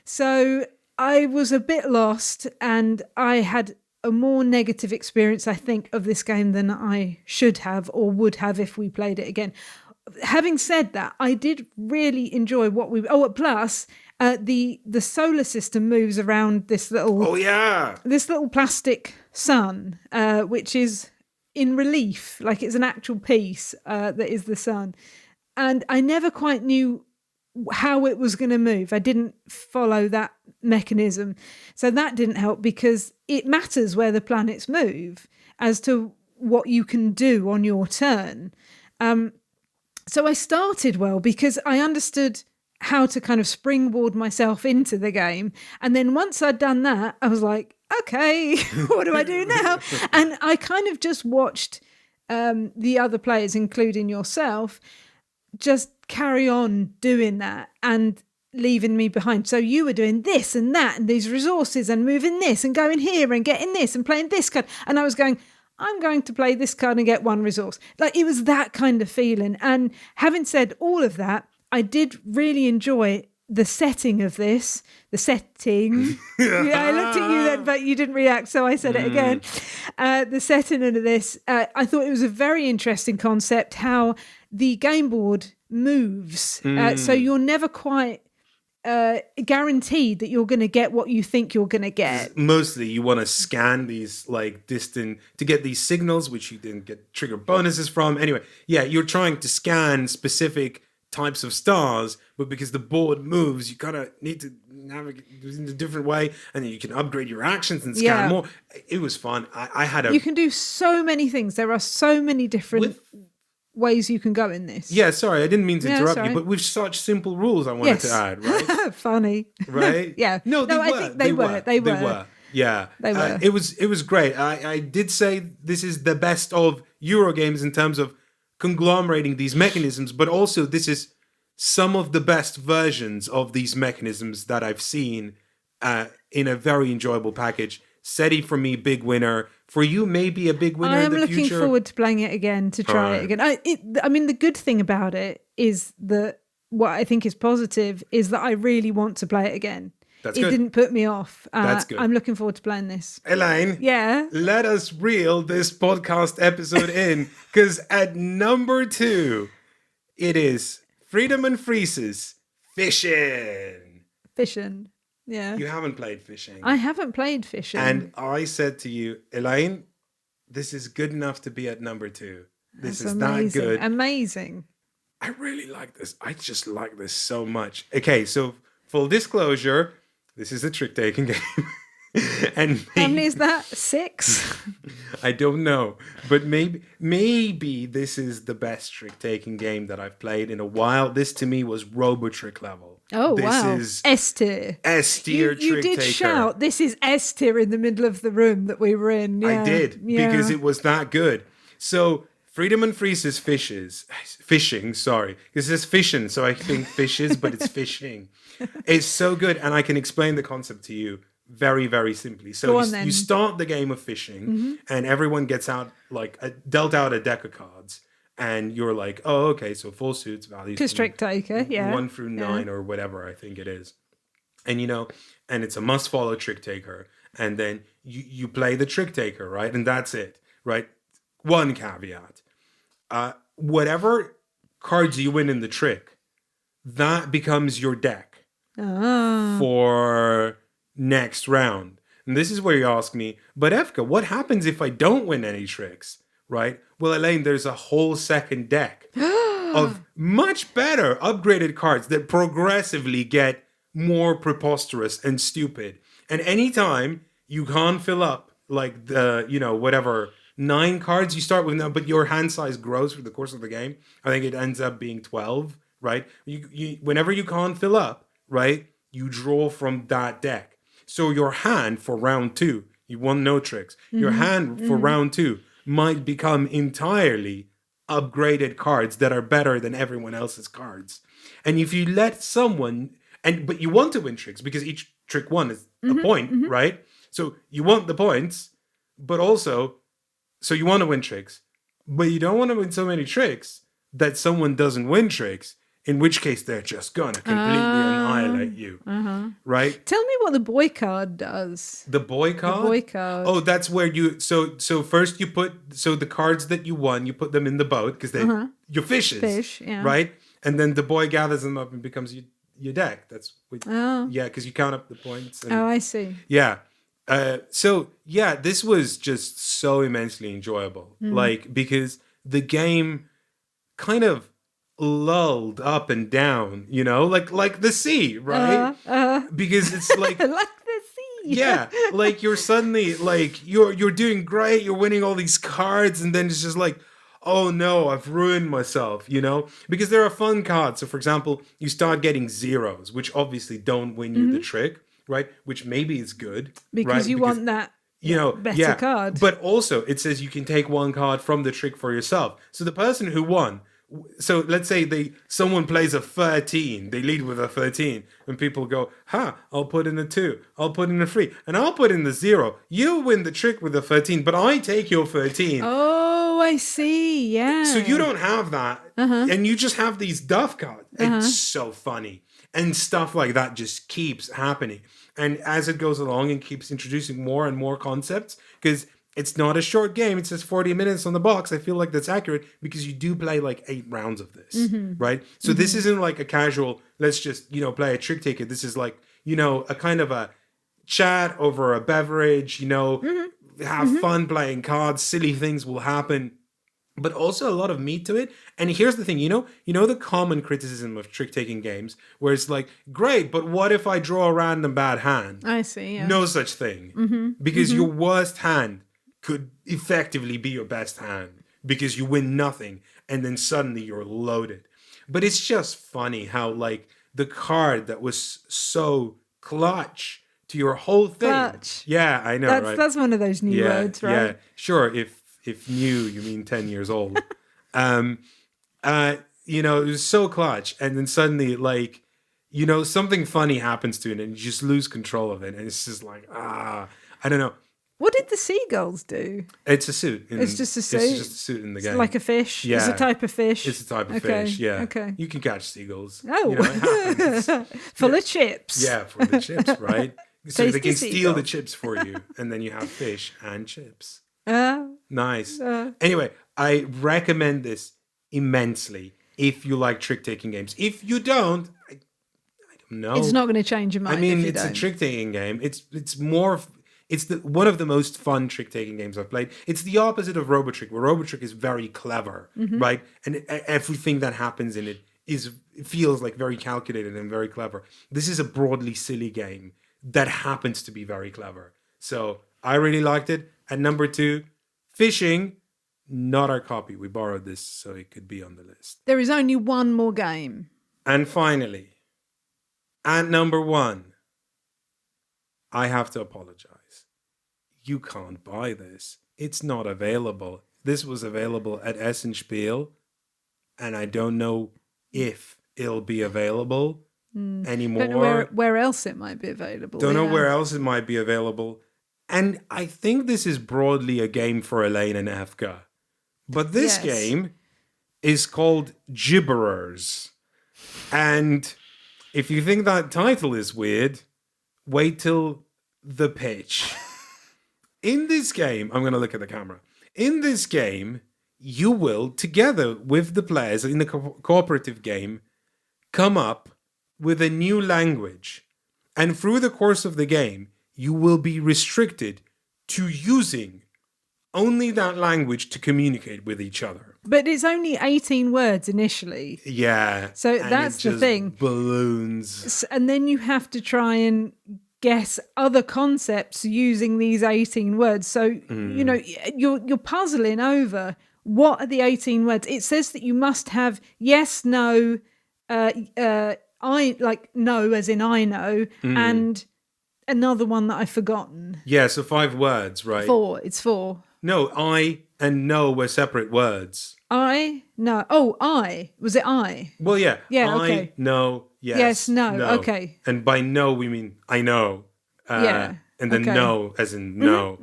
So I was a bit lost, and I had a more negative experience, I think, of this game than I should have or would have if we played it again. Having said that, I did really enjoy what we... plus the solar system moves around this little... this little plastic sun, which is in relief, like it's an actual piece that is the sun. And I never quite knew how it was going to move. I didn't follow that mechanism. So that didn't help, because it matters where the planets move as to what you can do on your turn. So I started well because I understood how to kind of springboard myself into the game. And then once I'd done that, I was like, okay, what do I do now? And I kind of just watched the other players, including yourself, just carry on doing that and leaving me behind. So you were doing this and that and these resources and moving this and going here and getting this and playing this card. And I was going, I'm going to play this card and get one resource. Like, it was that kind of feeling. And having said all of that, I did really enjoy the setting of this, the setting. I looked at you then, but you didn't react, so I said it again. The setting of this, I thought it was a very interesting concept, how the game board moves. So you're never quite guaranteed that you're going to get what you think you're going to get. Mostly you want to scan these like distant to get these signals, which you then get trigger bonuses from. Anyway, yeah, you're trying to scan specific types of stars, but because the board moves, you kind of need to navigate in a different way, and then you can upgrade your actions and scan more. It was fun. I had You can do so many things. There are so many different ways you can go in this. Yeah, sorry, I didn't mean to interrupt you, but with such simple rules, I wanted to add, right? Funny, right? Yeah. No, I think they were. Yeah, they were. It was great. I did say this is the best of Euro games in terms of conglomerating these mechanisms, but also this is some of the best versions of these mechanisms that I've seen in a very enjoyable package. SETI for me, big winner. For you, maybe a big winner in the future. I am looking forward to playing it again, to try it again. I mean, the good thing about it is that what I think is positive is that I really want to play it again. That's good. It didn't put me off. That's good. I'm looking forward to playing this. Elaine, let us reel this podcast episode in, because at number 2, it is Freedom and Freeze's Fishing. Fishing, yeah. You haven't played Fishing. I haven't played Fishing. And I said to you, Elaine, this is good enough to be at number 2. This is that good. Amazing. I really like this. I just like this so much. Okay, so full disclosure, this is a trick-taking game. And how many is that? 6? I don't know, but maybe this is the best trick-taking game that I've played in a while. This to me was Robo-Trick level. Oh, this wow. is S-tier. S-tier trick-taker. You did shout, this is S-tier in the middle of the room that we were in. Yeah. I did, because it was that good. So Freedom and Freeze's Fishing, sorry. This is fishing, so I think fishes, but it's fishing. It's so good, and I can explain the concept to you very, very simply. So you start the game of fishing, and everyone gets out dealt out a deck of cards, and you're like, oh, okay, so full suits, values, to trick taker, 1 through 9 or whatever I think it is, and and it's a must follow trick taker, and then you play the trick taker, right, and that's it, right. One caveat: whatever cards you win in the trick, that becomes your deck for next round. And this is where you ask me, but Efka, what happens if I don't win any tricks, right? Well, Elaine, there's a whole second deck of much better upgraded cards that progressively get more preposterous and stupid. And anytime you can't fill up like the, whatever 9 cards you start with now, but your hand size grows through the course of the game. I think it ends up being 12, right? You whenever you can't fill up, right, you draw from that deck. So your hand for round 2, you won no tricks. Your hand for round 2 might become entirely upgraded cards that are better than everyone else's cards. And if you let someone, but you want to win tricks because each trick won is a point, right? So you want the points, but also, so you want to win tricks, but you don't want to win so many tricks that someone doesn't win tricks. in which case they're just gonna completely annihilate you. Right? Tell me what the boy card does. The boy card? The boy card. Oh, that's where you so first you put the cards that you won, you put them in the boat because they your fishes. Fish, yeah. Right? And then the boy gathers them up and becomes your deck. That's what, yeah, because you count up the points. And, I see. Yeah. So yeah, this was just so immensely enjoyable. Like, because the game kind of lulled up and down, you know, like the sea, right? Because it's like like the sea. Yeah, like you're suddenly like you're doing great, you're winning all these cards, and then it's just like, oh no, I've ruined myself, you know? Because there are fun cards. So for example, you start getting zeros, which obviously don't win you the trick, right? Which maybe is good. Because you want that, you know, better card. But also it says you can take one card from the trick for yourself. So the person who won, so let's say someone plays a 13, they lead with a 13, and people go, I'll put in a 2, I'll put in a 3, and I'll put in the 0. You win the trick with a 13, but I take your 13. Oh, I see, yeah. So you don't have that, and you just have these duff cards. It's so funny. And stuff like that just keeps happening. And as it goes along and keeps introducing more and more concepts, because it's not a short game. It says 40 minutes on the box. I feel like that's accurate because you do play like 8 rounds of this, right? So this isn't like a casual, let's just, you know, play a trick ticket. This is like, you know, a kind of a chat over a beverage, you know, have fun playing cards. Silly things will happen, but also a lot of meat to it. And here's the thing, you know the common criticism of trick-taking games where it's like, great, but what if I draw a random bad hand? I see, yeah. No such thing. Because your worst hand could effectively be your best hand because you win nothing and then suddenly you're loaded. But it's just funny how like the card that was so clutch to your whole thing. Clutch. Yeah, I know, right? That's one of those new words, right? Yeah, sure. If new, you mean 10 years old. You know, it was so clutch. And then suddenly, like, you know, something funny happens to it and you just lose control of it. And it's just like, I don't know. What did the seagulls do? It's a suit. It's just a suit? It's just a suit in the game. It's like a fish? Yeah. It's a type of fish? It's a type of fish, yeah. Okay. You can catch seagulls. Oh. You know, it happens. Full of chips. Yeah, for the chips, right? So Tasty they can steal seagull. the chips for you. And then you have fish and chips. Nice. Anyway, I recommend this immensely if you like trick-taking games. If you don't, I don't know. It's not going to change your mind. I mean, if you it's don't. a trick-taking game. It's more. It's one of the most fun trick-taking games I've played. It's the opposite of Robotrick, where Robotrick is very clever, right? And everything that happens in it feels like very calculated and very clever. This is a broadly silly game that happens to be very clever. So I really liked it. At number 2, fishing. Not our copy. We borrowed this so it could be on the list. There is only one more game. And finally, at number 1, I have to apologize. You can't buy this. It's not available. This was available at Essen Spiel, and I don't know if it'll be available anymore. Don't know where else it might be available. Don't know where else it might be available. And I think this is broadly a game for Elaines and Efkas. But this game is called Gibberers. And if you think that title is weird, wait till the pitch. In this game, I'm going to look at the camera. In this game, you will, together with the players in the cooperative game, come up with a new language. And through the course of the game, you will be restricted to using only that language to communicate with each other. But it's only 18 words initially. Yeah. So that's the thing. Balloons. And then you have to try and guess other concepts using these 18 words. So, you know, you're puzzling over what are the 18 words. It says that you must have yes, no, I like no as in I know, and another one that I've forgotten. Yeah, so 5 words, right? 4. It's 4. No, I and no were separate words. I, no. Oh, I. Was it I? Well, yeah. Yeah, I, okay. no, yes. Yes, no. Okay. And by no, we mean I know. Yeah. And then okay. no, as in no.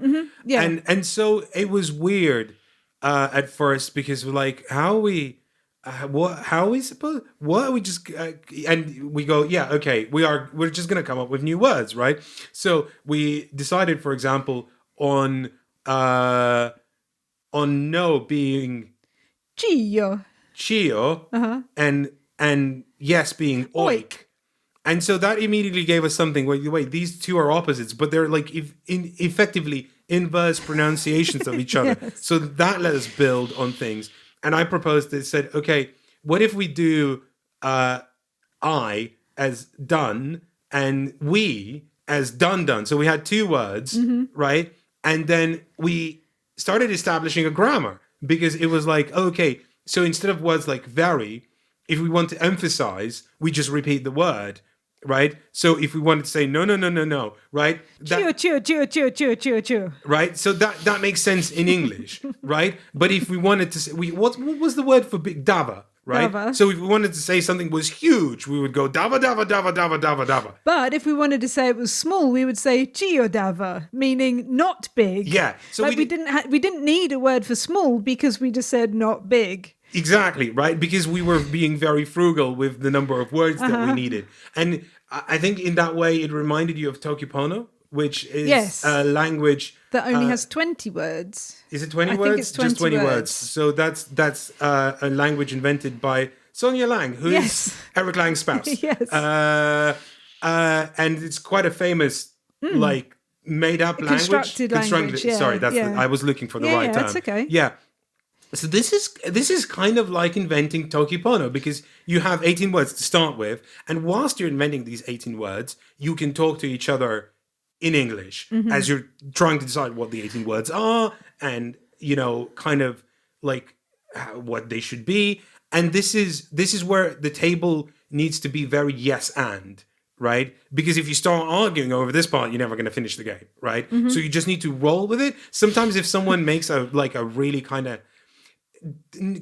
Yeah. And so it was weird at first because we're like, how are we what? How are we supposed? What are we just? And we go, yeah, okay. We're just gonna come up with new words, right? So we decided, for example, on no being Chio. and yes being oik. And so that immediately gave us something. Wait, these two are opposites, but they're like effectively inverse pronunciations of each other. Yes. So that let us build on things. And I proposed it, said, okay, what if we do I as done and we as done? So we had two words, right? And then we started establishing a grammar because it was like, okay, so instead of words like very, if we want to emphasize, we just repeat the word. Right? So if we wanted to say no, right? Chew. Right? So that makes sense in English, right? But if we wanted to say, what was the word for big? Dava, right? Dava. So if we wanted to say something was huge, we would go dava. But if we wanted to say it was small, we would say Chiodava, meaning not big. Yeah. So like we didn't need a word for small because we just said not big. Exactly, right? Because we were being very frugal with the number of words that we needed. And I think in that way, it reminded you of Tokipono, which is a language that only has 20 words. Is it 20 words? I think it's 20 Just 20 words. words. So that's a language invented by Sonia Lang, who's Eric Lang's spouse. Yes. And it's quite a famous, like, made-up language. Constructed language, yeah. Sorry, I was looking for the right term. Yeah, that's okay. Yeah. So this is kind of like inventing Tokipono because you have 18 words to start with, and whilst you're inventing these 18 words, you can talk to each other in English as you're trying to decide what the 18 words are and, kind of like what they should be. And this is where the table needs to be very yes and, right? Because if you start arguing over this part, you're never going to finish the game, right? So you just need to roll with it. Sometimes if someone makes a really kind of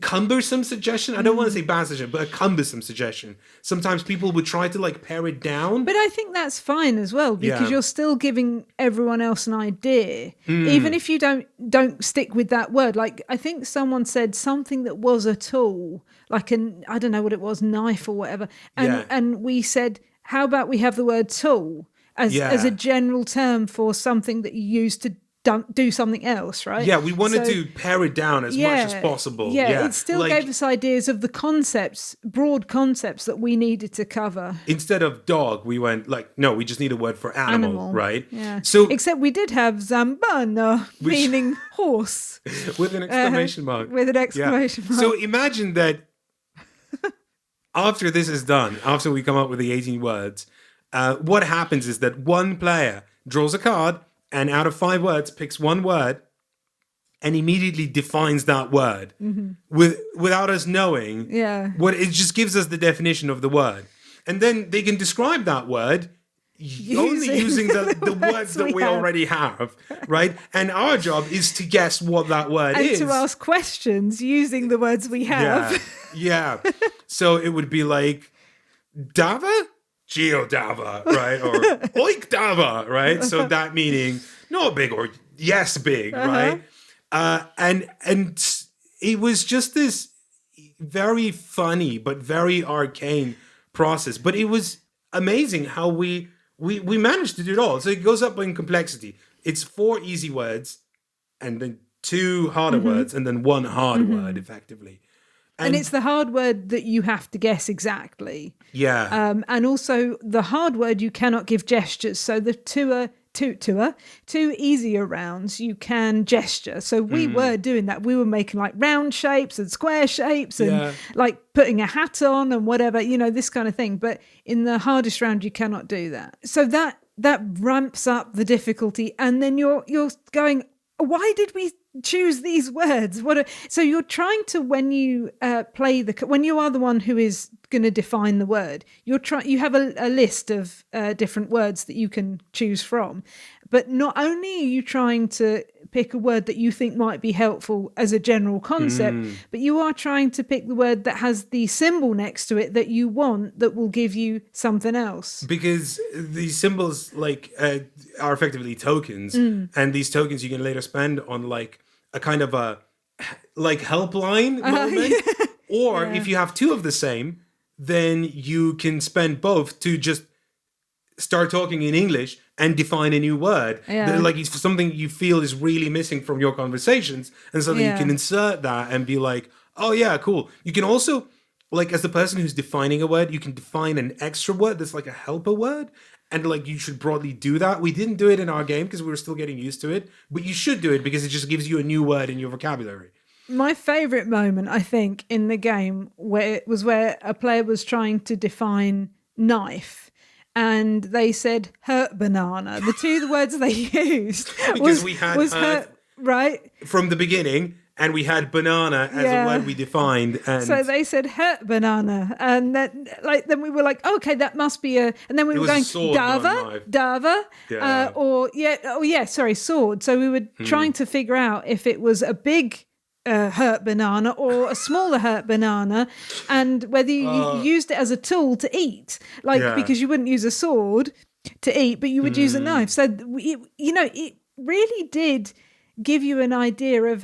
cumbersome suggestion, I don't want to say bad suggestion, but a cumbersome suggestion, sometimes people would try to pare it down. But I think that's fine as well because you're still giving everyone else an idea, even if you don't stick with that word. Like I think someone said something that was a tool, like I don't know what it was, knife or whatever, and we said, how about we have the word tool as a general term for something that you use to do something else, right? Yeah, we wanted to pare it down as much as possible. Yeah, it still gave us ideas of the concepts, broad concepts that we needed to cover. Instead of dog, we went no, we just need a word for animal. Right? Yeah. So except we did have Zambana, meaning horse. With an exclamation mark. With an exclamation mark. So imagine that after this is done, after we come up with the 18 words, what happens is that one player draws a card and out of 5 words picks one word and immediately defines that word without us knowing what it just gives us the definition of the word. And then they can describe that word only using the words that we already have, right? And our job is to guess what that word is. And to ask questions using the words we have. Yeah. So it would be like, Dava? Geodava, right? Or oik dava, right? So that meaning not big or yes big, right? And it was just this very funny but very arcane process. But it was amazing how we managed to do it all. So it goes up in complexity. It's 4 easy words and then 2 harder words and then 1 hard word, effectively. And it's the hard word that you have to guess exactly. Yeah. And also the hard word you cannot give gestures. So the 2 easier rounds you can gesture. So we were doing that. We were making like round shapes and square shapes and like putting a hat on and whatever, this kind of thing. But in the hardest round you cannot do that. So that ramps up the difficulty. And then you're going, why did we choose these words? So you're trying to, when you when you are the one who is going to define the word, you have a list of different words that you can choose from. But not only are you trying to pick a word that you think might be helpful as a general concept, but you are trying to pick the word that has the symbol next to it that you want that will give you something else. Because these symbols are effectively tokens, and these tokens you can later spend on a kind of a helpline moment. Or if you have two of the same, then you can spend both to just start talking in English and define a new word. Like it's something you feel is really missing from your conversations. And so then you can insert that and be like, oh yeah, cool. You can also, like as the person who's defining a word, you can define an extra word that's like a helper word. And like you should broadly do that. We didn't do it in our game because we were still getting used to it. But you should do it because it just gives you a new word in your vocabulary. My favourite moment, I think, in the game where a player was trying to define knife, and they said hurt banana. The two words they used because we had hurt, right from the beginning, and we had banana as a word we defined. And so they said hurt banana, and then we were like, okay, that must be a. And then we were going dava, sword. So we were trying to figure out if it was a big hurt banana or a smaller hurt banana, and whether you used it as a tool to eat, because you wouldn't use a sword to eat, but you would use a knife. So it really did give you an idea of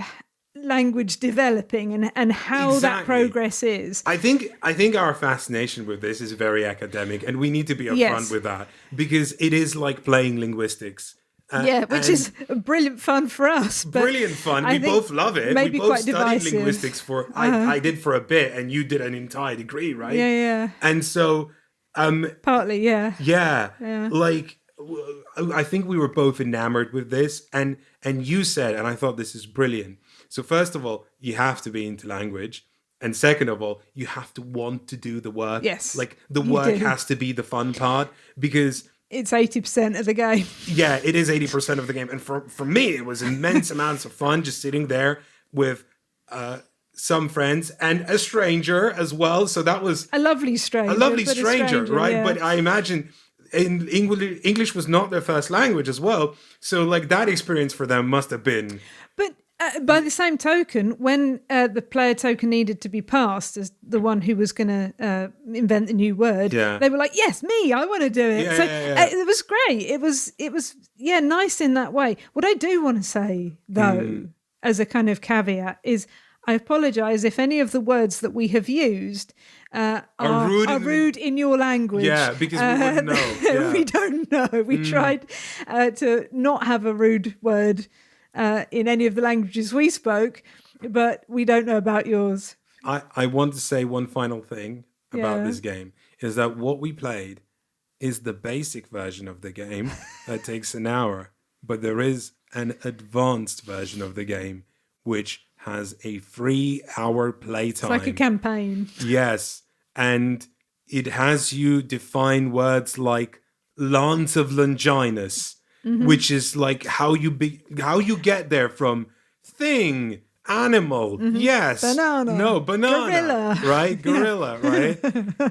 language developing and how that progress is. I think our fascination with this is very academic, and we need to be upfront with that, because it is like playing linguistics. Which is brilliant fun for us. Brilliant fun. We both love it. Maybe we both quite studied divisive. Linguistics for. I did for a bit, and you did an entire degree, right? Yeah. And so, partly, yeah. Like, I think we were both enamored with this, and you said, and I thought this is brilliant. So first of all, you have to be into language. And second of all, you have to want to do the work. Yes. Like the work has to be the fun part, because it's 80% of the game. Yeah, it is 80% of the game. And for me, it was immense amounts of fun just sitting there with some friends and a stranger as well. So that was a lovely stranger. Right? Yeah. But I imagine in English was not their first language as well. So like that experience for them must have been. But by the same token, when the player token needed to be passed as the one who was going to invent the new word, they were like, "Yes, me, I want to do it." It was great. It was nice in that way. What I do want to say, though, as a kind of caveat, is I apologise if any of the words that we have used are rude in your language. Yeah, because we wouldn't know. Yeah. We don't know. We tried to not have a rude word in any of the languages we spoke, but we don't know about yours. I want to say one final thing about this game, is that what we played is the basic version of the game that takes an hour, but there is an advanced version of the game which has a 3-hour playtime. It's like a campaign. Yes, and it has you define words like Lance of Longinus, which is like how you get there from thing, animal, yes, banana, gorilla, right, gorilla, right,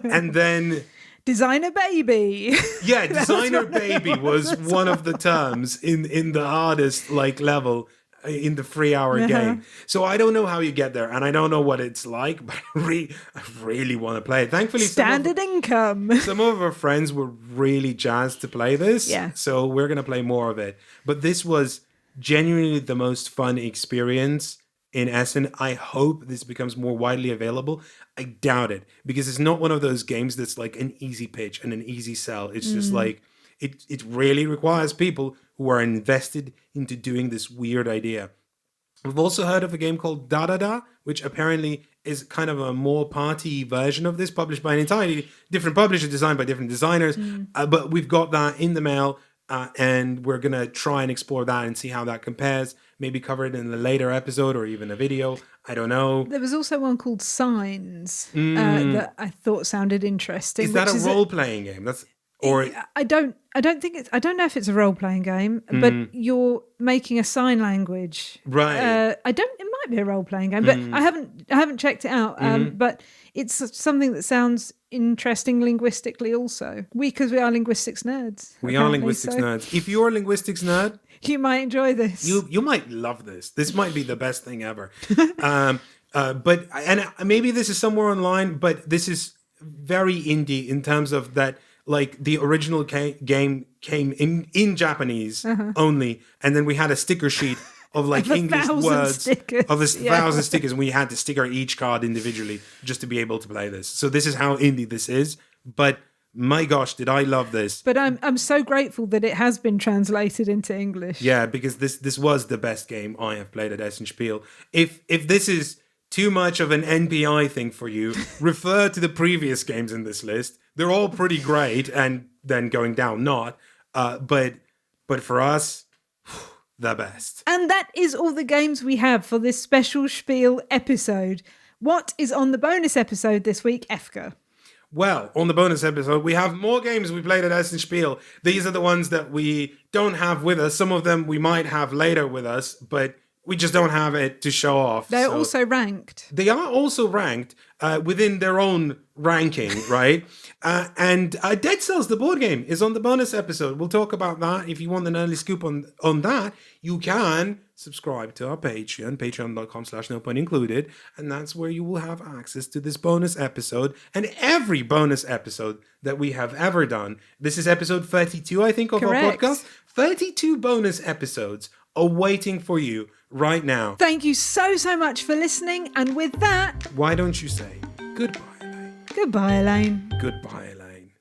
and then designer baby. Yeah, designer baby was one of the terms in the hardest like level in the 3-hour game. So I don't know how you get there, and I don't know what it's like, but I really want to play it. Thankfully, standard income. Some of our friends were really jazzed to play this, so we're going to play more of it. But this was genuinely the most fun experience in Essen. I hope this becomes more widely available. I doubt it, because it's not one of those games that's like an easy pitch and an easy sell. It's just like, it really requires people who are invested into doing this weird idea. We've also heard of a game called Da Da Da, which apparently is kind of a more party version of this, published by an entirely different publisher, designed by different designers. But we've got that in the mail, and we're going to try and explore that and see how that compares. Maybe cover it in a later episode or even a video. I don't know. There was also one called Signs that I thought sounded interesting. Is that a role-playing game? I don't know if it's a role-playing game, but you're making a sign language. Right. It might be a role-playing game, but I haven't checked it out. But it's something that sounds interesting linguistically also. Because we are linguistics nerds. We are linguistics nerds. If you're a linguistics nerd, you might enjoy this. You might love this. This might be the best thing ever. But maybe this is somewhere online, but this is very indie in terms of that. Like the original game came in Japanese only, and then we had a sticker sheet of like English words stickers. of 1,000 stickers, and we had to sticker each card individually just to be able to play this. So this is how indie this is. But my gosh, did I love this. But I'm so grateful that it has been translated into English. Yeah, because this was the best game I have played at Essen Spiel. If this is too much of an NPI thing for you, refer to the previous games in this list. They're all pretty great, and then going down not. But for us, the best. And that is all the games we have for this special Spiel episode. What is on the bonus episode this week, Efka? Well, on the bonus episode, we have more games we played at Essen Spiel. These are the ones that we don't have with us. Some of them we might have later with us, but we just don't have it to show off. They're also ranked. They are also ranked within their own ranking, right? And Dead Cells, the board game, is on the bonus episode. We'll talk about that. If you want an early scoop on that, you can subscribe to our Patreon, patreon.com/nopointincluded, and that's where you will have access to this bonus episode and every bonus episode that we have ever done. This is episode 32, I think, of Correct. our podcast. 32 bonus episodes are waiting for you right now. Thank you so much for listening. And with that, why don't you say goodbye, Elaine? goodbye, Elaine. Goodbye, Elaine.